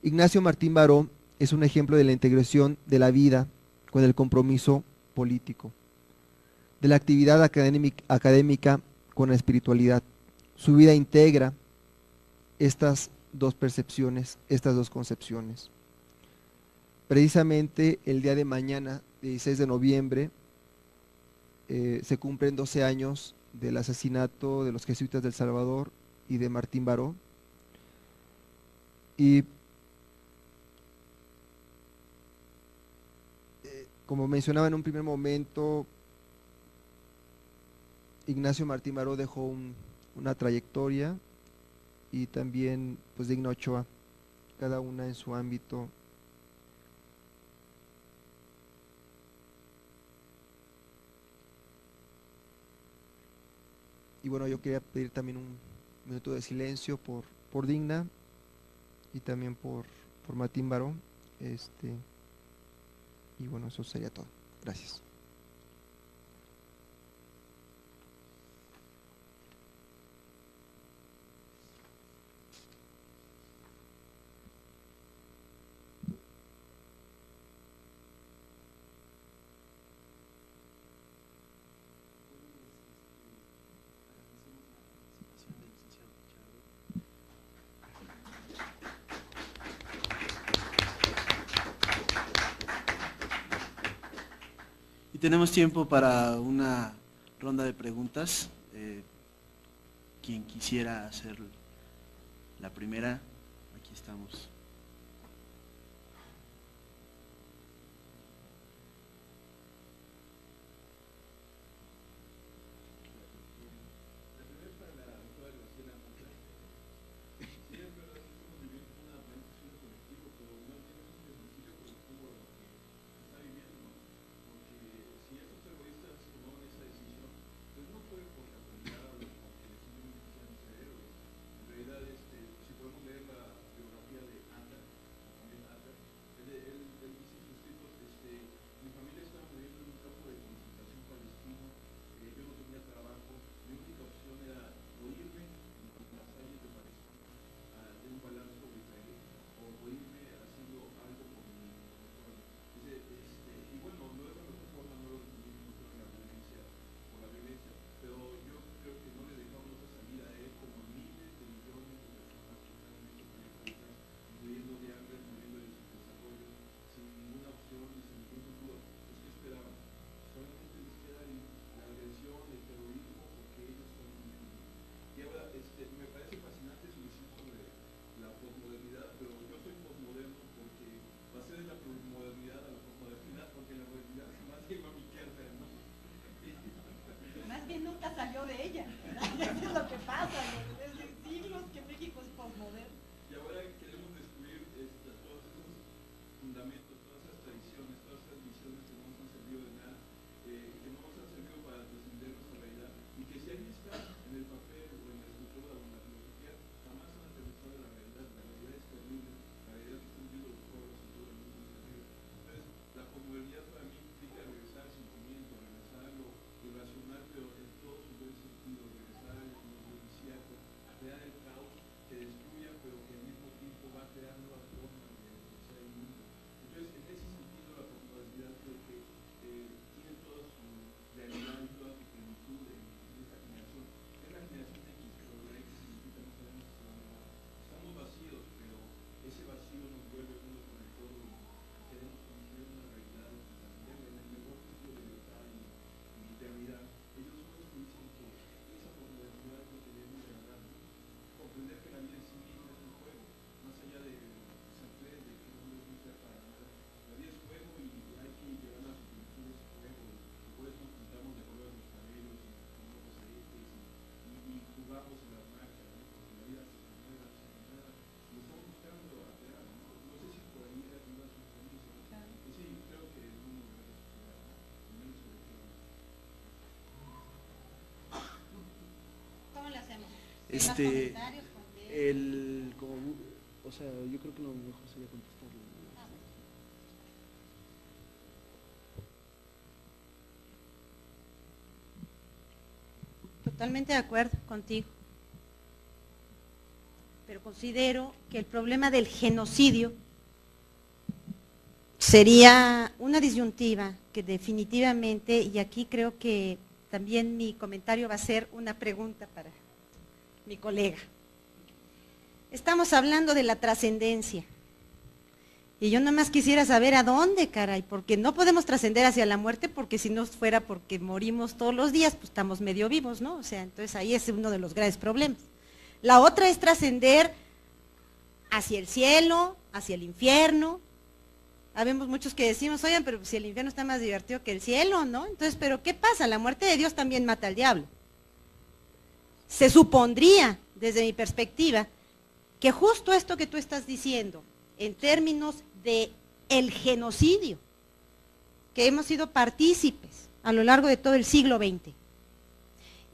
Ignacio Martín Baró es un ejemplo de la integración de la vida con el compromiso político, de la actividad académica con la espiritualidad. Su vida integra estas dos percepciones, estas dos concepciones. Precisamente el día de mañana, 16 de noviembre, se cumplen 12 años del asesinato de los jesuitas del Salvador y de Martín Baró. Y como mencionaba en un primer momento, Ignacio Martín Baró dejó una trayectoria, y también pues Digna Ochoa, cada una en su ámbito. Y bueno, yo quería pedir también un minuto de silencio por Digna y también por Martín Baró. Y bueno, eso sería todo. Gracias. Y tenemos tiempo para una ronda de preguntas. Quien quisiera hacer la primera, aquí estamos. ¿Más comentarios? O sea, yo creo que lo mejor sería contestarlo. Totalmente de acuerdo contigo. Pero considero que el problema del genocidio sería una disyuntiva que definitivamente, y aquí creo que también mi comentario va a ser una pregunta para mi colega. Estamos hablando de la trascendencia. Y yo nada más quisiera saber a dónde, caray, porque no podemos trascender hacia la muerte, porque si no fuera porque morimos todos los días, pues estamos medio vivos, ¿no? O sea, entonces ahí es uno de los graves problemas. La otra es trascender hacia el cielo, hacia el infierno. Habemos muchos que decimos, oigan, pero si el infierno está más divertido que el cielo, ¿no? Entonces, ¿pero qué pasa? La muerte de Dios también mata al diablo. Se supondría, desde mi perspectiva, que justo esto que tú estás diciendo, en términos de el genocidio, que hemos sido partícipes a lo largo de todo el siglo XX,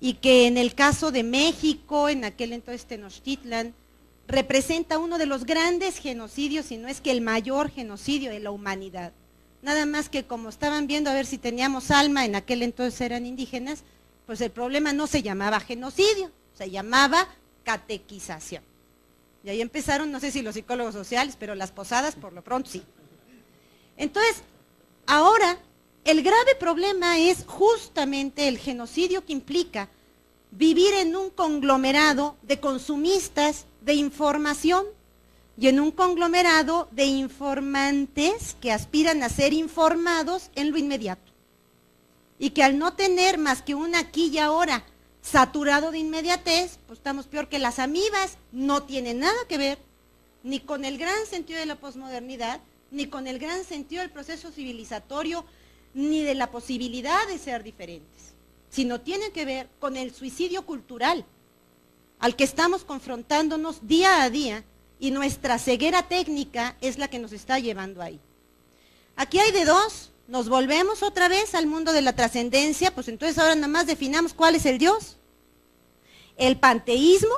y que en el caso de México, en aquel entonces Tenochtitlan, representa uno de los grandes genocidios, si no es que el mayor genocidio de la humanidad. Nada más que como estaban viendo a ver si teníamos alma, en aquel entonces eran indígenas, pues el problema no se llamaba genocidio, se llamaba catequización. Y ahí empezaron, no sé si los psicólogos sociales, pero las posadas por lo pronto sí. Entonces, ahora, el grave problema es justamente el genocidio que implica vivir en un conglomerado de consumistas de información y en un conglomerado de informantes que aspiran a ser informados en lo inmediato. Y que al no tener más que un aquí y ahora saturado de inmediatez, pues estamos peor que las amibas, no tiene nada que ver ni con el gran sentido de la posmodernidad, ni con el gran sentido del proceso civilizatorio, ni de la posibilidad de ser diferentes, sino tiene que ver con el suicidio cultural al que estamos confrontándonos día a día, y nuestra ceguera técnica es la que nos está llevando ahí. Aquí hay de dos. Nos volvemos otra vez al mundo de la trascendencia, pues entonces ahora nada más definamos cuál es el Dios. El panteísmo,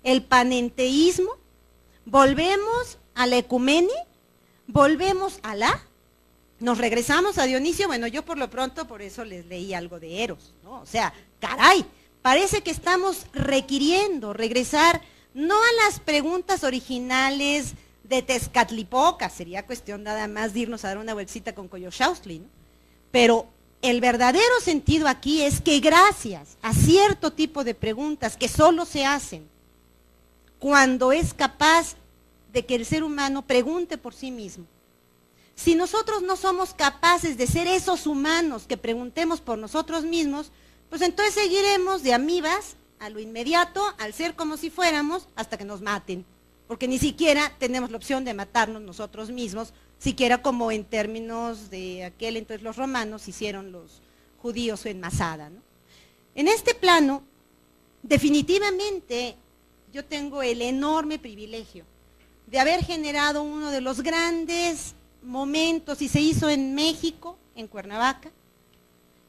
el panenteísmo, volvemos a la ecumene, volvemos a Alá, nos regresamos a Dionisio. Bueno, yo por lo pronto por eso les leí algo de Eros, ¿no? O sea, caray, parece que estamos requiriendo regresar no a las preguntas originales de Tezcatlipoca, sería cuestión nada más de irnos a dar una vueltita con Coyolxauhhtli, ¿no? Pero el verdadero sentido aquí es que gracias a cierto tipo de preguntas que solo se hacen cuando es capaz de que el ser humano pregunte por sí mismo, si nosotros no somos capaces de ser esos humanos que preguntemos por nosotros mismos, pues entonces seguiremos de amibas a lo inmediato, al ser como si fuéramos, hasta que nos maten. Porque ni siquiera tenemos la opción de matarnos nosotros mismos, siquiera como en términos de aquel entonces los romanos hicieron los judíos en Masada, ¿no? En este plano, definitivamente, yo tengo el enorme privilegio de haber generado uno de los grandes momentos, y se hizo en México, en Cuernavaca,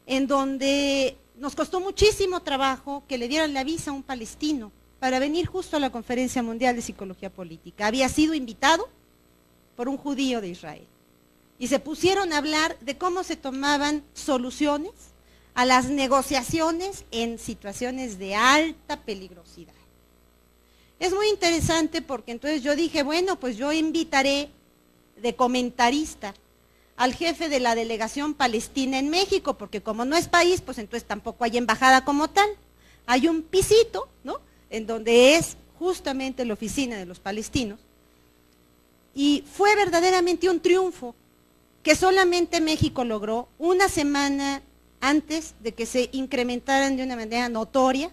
en donde nos costó muchísimo trabajo que le dieran la visa a un palestino para venir justo a la Conferencia Mundial de Psicología Política. Había sido invitado por un judío de Israel. Y se pusieron a hablar de cómo se tomaban soluciones a las negociaciones en situaciones de alta peligrosidad. Es muy interesante porque entonces yo dije, bueno, pues yo invitaré de comentarista al jefe de la delegación palestina en México, porque como no es país, pues entonces tampoco hay embajada como tal. Hay un pisito, ¿no?, en donde es justamente la oficina de los palestinos, y fue verdaderamente un triunfo que solamente México logró una semana antes de que se incrementaran de una manera notoria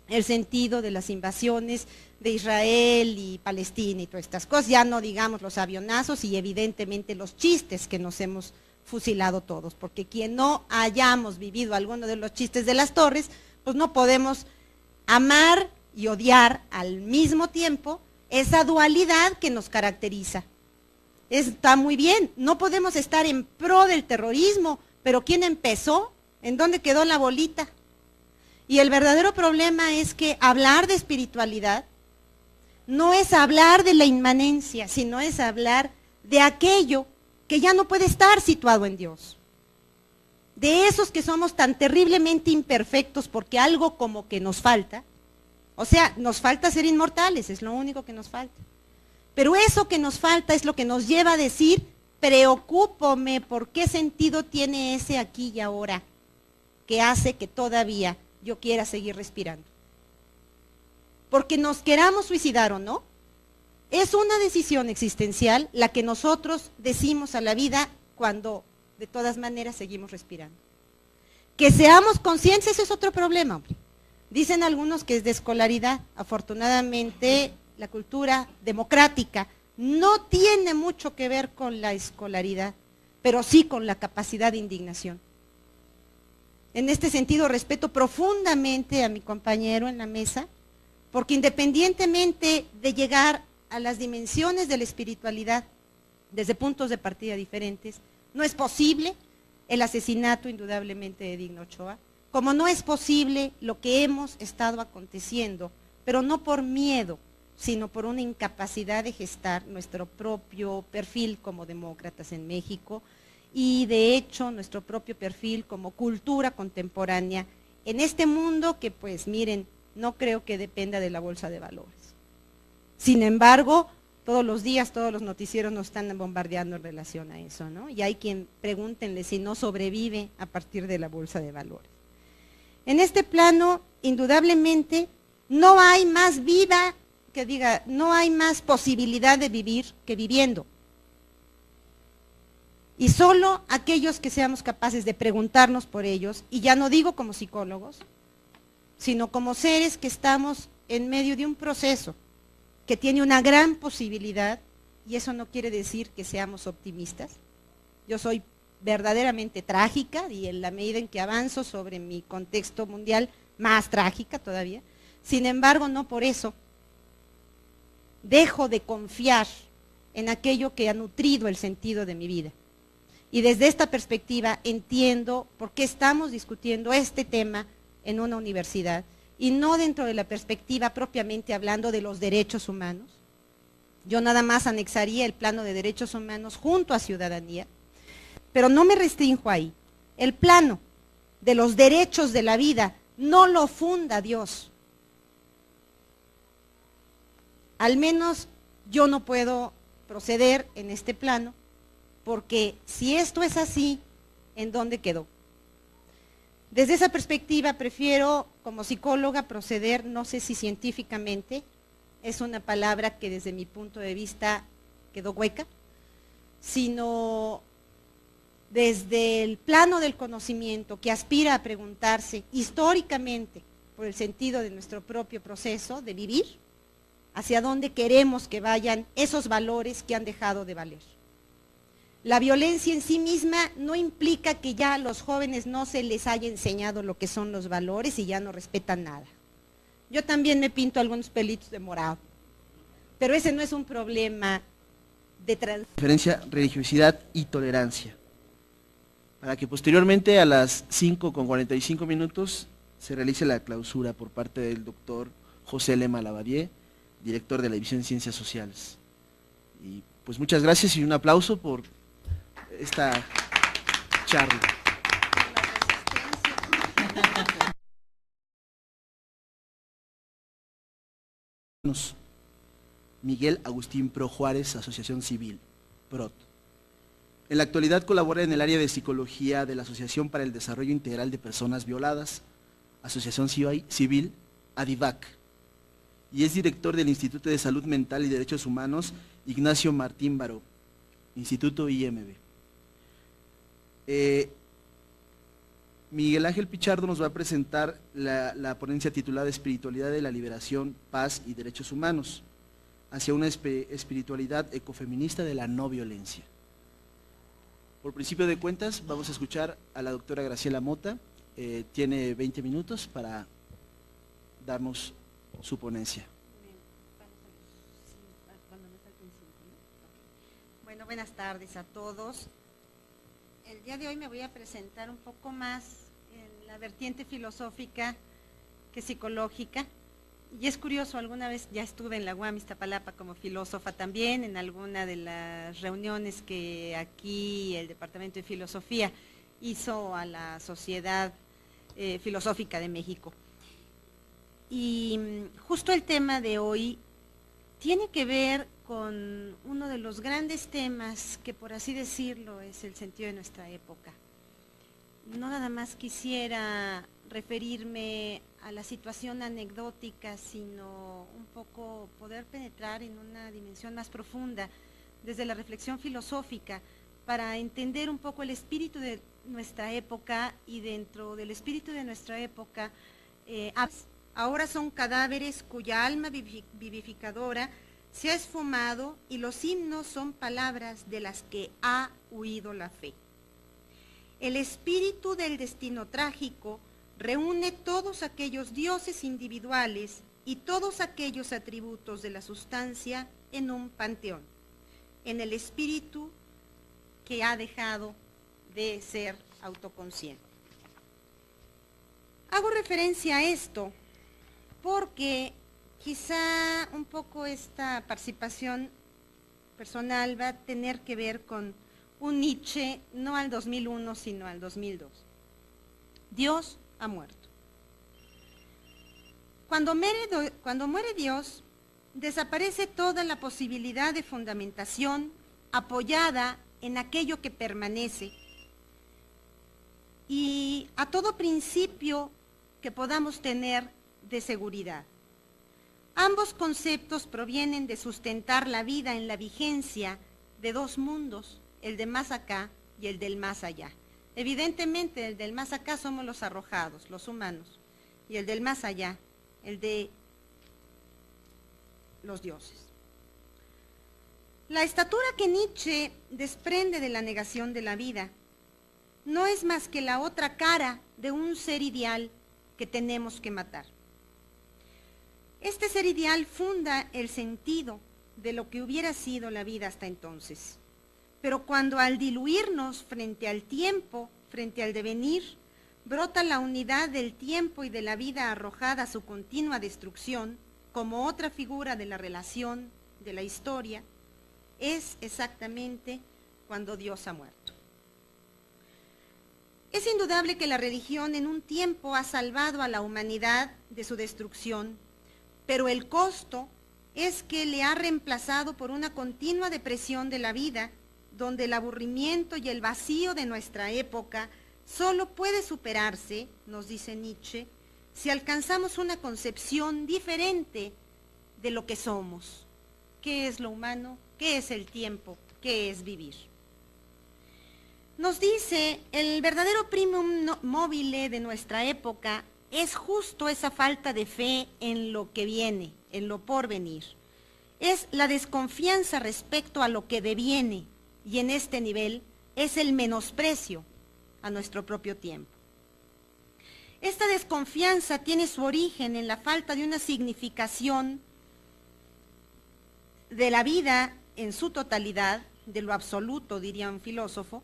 el sentido de las invasiones de Israel y Palestina y todas estas cosas, ya no digamos los avionazos y evidentemente los chistes que nos hemos fusilado todos, porque quien no hayamos vivido alguno de los chistes de las torres, pues no podemos amar y odiar al mismo tiempo esa dualidad que nos caracteriza. Está muy bien, no podemos estar en pro del terrorismo, pero ¿quién empezó? ¿En dónde quedó la bolita? Y el verdadero problema es que hablar de espiritualidad no es hablar de la inmanencia, sino es hablar de aquello que ya no puede estar situado en Dios. De esos que somos tan terriblemente imperfectos porque algo como que nos falta. O sea, nos falta ser inmortales, es lo único que nos falta. Pero eso que nos falta es lo que nos lleva a decir, preocúpome por qué sentido tiene ese aquí y ahora que hace que todavía yo quiera seguir respirando. Porque nos queramos suicidar o no, es una decisión existencial la que nosotros decimos a la vida cuando de todas maneras seguimos respirando. Que seamos conscientes, ese es otro problema, hombre. Dicen algunos que es de escolaridad. Afortunadamente, la cultura democrática no tiene mucho que ver con la escolaridad, pero sí con la capacidad de indignación. En este sentido, respeto profundamente a mi compañero en la mesa, porque independientemente de llegar a las dimensiones de la espiritualidad desde puntos de partida diferentes, no es posible el asesinato indudablemente de Digno Ochoa, como no es posible lo que hemos estado aconteciendo, pero no por miedo, sino por una incapacidad de gestar nuestro propio perfil como demócratas en México y de hecho nuestro propio perfil como cultura contemporánea en este mundo que pues miren, no creo que dependa de la bolsa de valores. Sin embargo, todos los días, todos los noticieros nos están bombardeando en relación a eso, ¿no? Y hay quien pregúntenle si no sobrevive a partir de la bolsa de valores. En este plano, indudablemente, no hay más vida que diga, no hay más posibilidad de vivir que viviendo. Y solo aquellos que seamos capaces de preguntarnos por ellos, y ya no digo como psicólogos, sino como seres que estamos en medio de un proceso que tiene una gran posibilidad, y eso no quiere decir que seamos optimistas. Yo soy verdaderamente trágica, y en la medida en que avanzo sobre mi contexto mundial, más trágica todavía. Sin embargo, no por eso dejo de confiar en aquello que ha nutrido el sentido de mi vida. Y desde esta perspectiva entiendo por qué estamos discutiendo este tema en una universidad, y no dentro de la perspectiva propiamente hablando de los derechos humanos. Yo nada más anexaría el plano de derechos humanos junto a ciudadanía, pero no me restrinjo ahí. El plano de los derechos de la vida no lo funda Dios. Al menos yo no puedo proceder en este plano, porque si esto es así, ¿en dónde quedó? Desde esa perspectiva prefiero, como psicóloga, proceder, no sé si científicamente, es una palabra que desde mi punto de vista quedó hueca, sino desde el plano del conocimiento que aspira a preguntarse históricamente por el sentido de nuestro propio proceso de vivir, hacia dónde queremos que vayan esos valores que han dejado de valer. La violencia en sí misma no implica que ya a los jóvenes no se les haya enseñado lo que son los valores y ya no respetan nada. Yo también me pinto algunos pelitos de morado, pero ese no es un problema de diferencia, religiosidad y tolerancia. Para que posteriormente a las 5:45 se realice la clausura por parte del doctor José Lema Lavadier, director de la División de Ciencias Sociales. Y pues muchas gracias y un aplauso por esta charla. Miguel Agustín Pro Juárez, Asociación Civil, PROT. En la actualidad colabora en el área de psicología de la Asociación para el Desarrollo Integral de Personas Violadas, Asociación Civil, ADIVAC, y es director del Instituto de Salud Mental y Derechos Humanos Ignacio Martín Baró, Instituto IMB. Miguel Ángel Pichardo nos va a presentar la ponencia titulada Espiritualidad de la Liberación, Paz y Derechos Humanos, hacia una espiritualidad ecofeminista de la no violencia. Por principio de cuentas, vamos a escuchar a la doctora Graciela Mota, tiene 20 minutos para darnos su ponencia. Bueno, buenas tardes a todos. El día de hoy me voy a presentar un poco más en la vertiente filosófica que psicológica. Y es curioso, alguna vez ya estuve en la UAM Iztapalapa como filósofa también, en alguna de las reuniones que aquí el Departamento de Filosofía hizo a la Sociedad Filosófica de México. Y justo el tema de hoy tiene que ver con uno de los grandes temas que, por así decirlo, es el sentido de nuestra época. No nada más quisiera referirme a la situación anecdótica, sino un poco poder penetrar en una dimensión más profunda desde la reflexión filosófica para entender un poco el espíritu de nuestra época, y dentro del espíritu de nuestra época ahora son cadáveres cuya alma vivificadora se ha esfumado, y los himnos son palabras de las que ha huido la fe. El espíritu del destino trágico reúne todos aquellos dioses individuales y todos aquellos atributos de la sustancia en un panteón, en el espíritu que ha dejado de ser autoconsciente. Hago referencia a esto porque quizá un poco esta participación personal va a tener que ver con un Nietzsche, no al 2001, sino al 2002. Dios ha muerto. Cuando muere Dios, desaparece toda la posibilidad de fundamentación apoyada en aquello que permanece, y a todo principio que podamos tener de seguridad. Ambos conceptos provienen de sustentar la vida en la vigencia de dos mundos, el de más acá y el del más allá. Evidentemente, el del más acá somos los arrojados, los humanos, y el del más allá, el de los dioses. La estatura que Nietzsche desprende de la negación de la vida no es más que la otra cara de un ser ideal que tenemos que matar. Este ser ideal funda el sentido de lo que hubiera sido la vida hasta entonces. Pero cuando al diluirnos frente al tiempo, frente al devenir, brota la unidad del tiempo y de la vida arrojada a su continua destrucción, como otra figura de la relación, de la historia, es exactamente cuando Dios ha muerto. Es indudable que la religión en un tiempo ha salvado a la humanidad de su destrucción, pero el costo es que le ha reemplazado por una continua depresión de la vida, donde el aburrimiento y el vacío de nuestra época solo puede superarse, nos dice Nietzsche, si alcanzamos una concepción diferente de lo que somos. ¿Qué es lo humano? ¿Qué es el tiempo? ¿Qué es vivir? Nos dice, el verdadero primum mobile de nuestra época es justo esa falta de fe en lo que viene, en lo por venir. Es la desconfianza respecto a lo que deviene, y en este nivel es el menosprecio a nuestro propio tiempo. Esta desconfianza tiene su origen en la falta de una significación de la vida en su totalidad, de lo absoluto, diría un filósofo,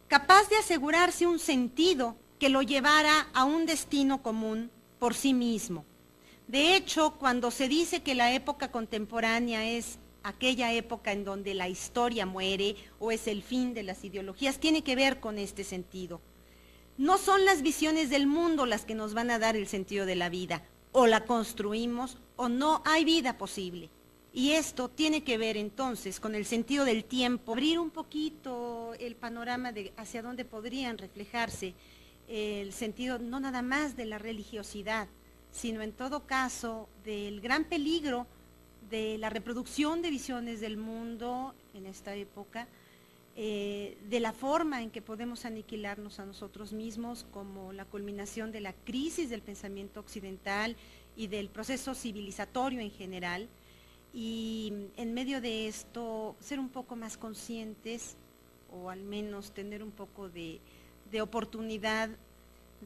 capaz de asegurarse un sentido que lo llevara a un destino común por sí mismo. De hecho, cuando se dice que la época contemporánea es aquella época en donde la historia muere o es el fin de las ideologías, tiene que ver con este sentido. No son las visiones del mundo las que nos van a dar el sentido de la vida, o la construimos o no hay vida posible. Y esto tiene que ver entonces con el sentido del tiempo, abrir un poquito el panorama de hacia dónde podrían reflejarse el sentido no nada más de la religiosidad, sino en todo caso del gran peligro de la reproducción de visiones del mundo en esta época, de la forma en que podemos aniquilarnos a nosotros mismos como la culminación de la crisis del pensamiento occidental y del proceso civilizatorio en general. Y en medio de esto ser un poco más conscientes, o al menos tener un poco de oportunidad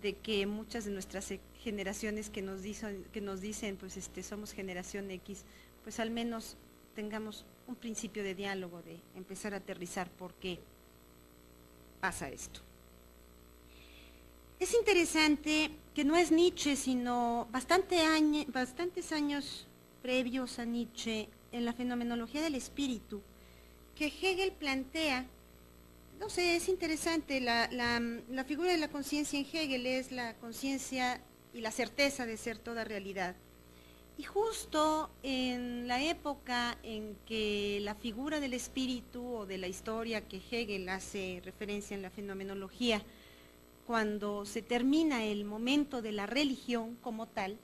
de que muchas de nuestras generaciones que nos dicen pues somos generación X, pues al menos tengamos un principio de diálogo, de empezar a aterrizar por qué pasa esto. Es interesante que no es Nietzsche, sino bastantes años previos a Nietzsche, en la fenomenología del espíritu, que Hegel plantea, no sé, es interesante, la figura de la conciencia en Hegel es la conciencia y la certeza de ser toda realidad. Y justo en la época en que la figura del espíritu o de la historia que Hegel hace referencia en la fenomenología, cuando se termina el momento de la religión como tal,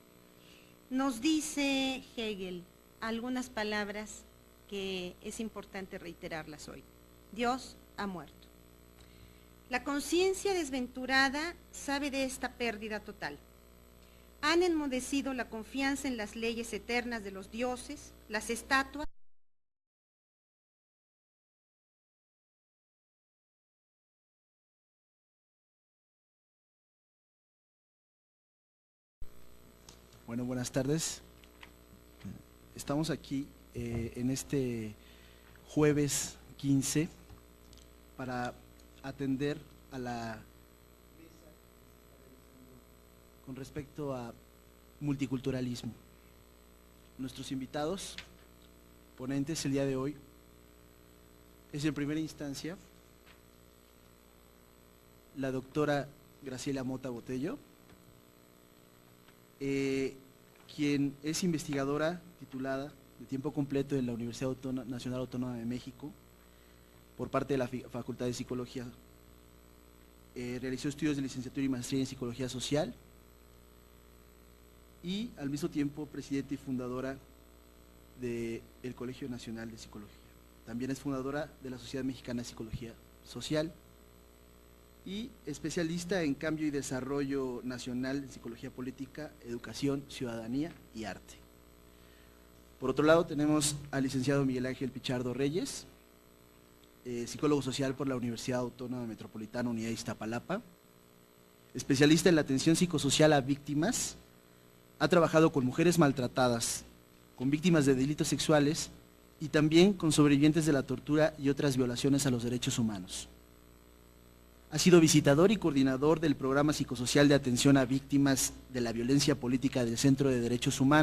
nos dice Hegel algunas palabras que es importante reiterarlas hoy. Dios ha muerto. La conciencia desventurada sabe de esta pérdida total. Han enmudecido la confianza en las leyes eternas de los dioses, las estatuas. Bueno, buenas tardes. Estamos aquí en este jueves 15 para atender a la mesa con respecto a multiculturalismo. Nuestros invitados, ponentes el día de hoy, es en primera instancia la doctora Graciela Mota Botello, quien es investigadora titulada de tiempo completo en la Universidad Nacional Autónoma de México por parte de la Facultad de Psicología. Realizó estudios de licenciatura y maestría en Psicología Social y al mismo tiempo presidenta y fundadora del Colegio Nacional de Psicología. También es fundadora de la Sociedad Mexicana de Psicología Social y especialista en cambio y desarrollo nacional en psicología política, educación, ciudadanía y arte. Por otro lado tenemos al licenciado Miguel Ángel Pichardo Reyes, psicólogo social por la Universidad Autónoma Metropolitana Unidad de Iztapalapa, especialista en la atención psicosocial a víctimas, ha trabajado con mujeres maltratadas, con víctimas de delitos sexuales y también con sobrevivientes de la tortura y otras violaciones a los derechos humanos. Ha sido visitador y coordinador del programa psicosocial de atención a víctimas de la violencia política del Centro de Derechos Humanos.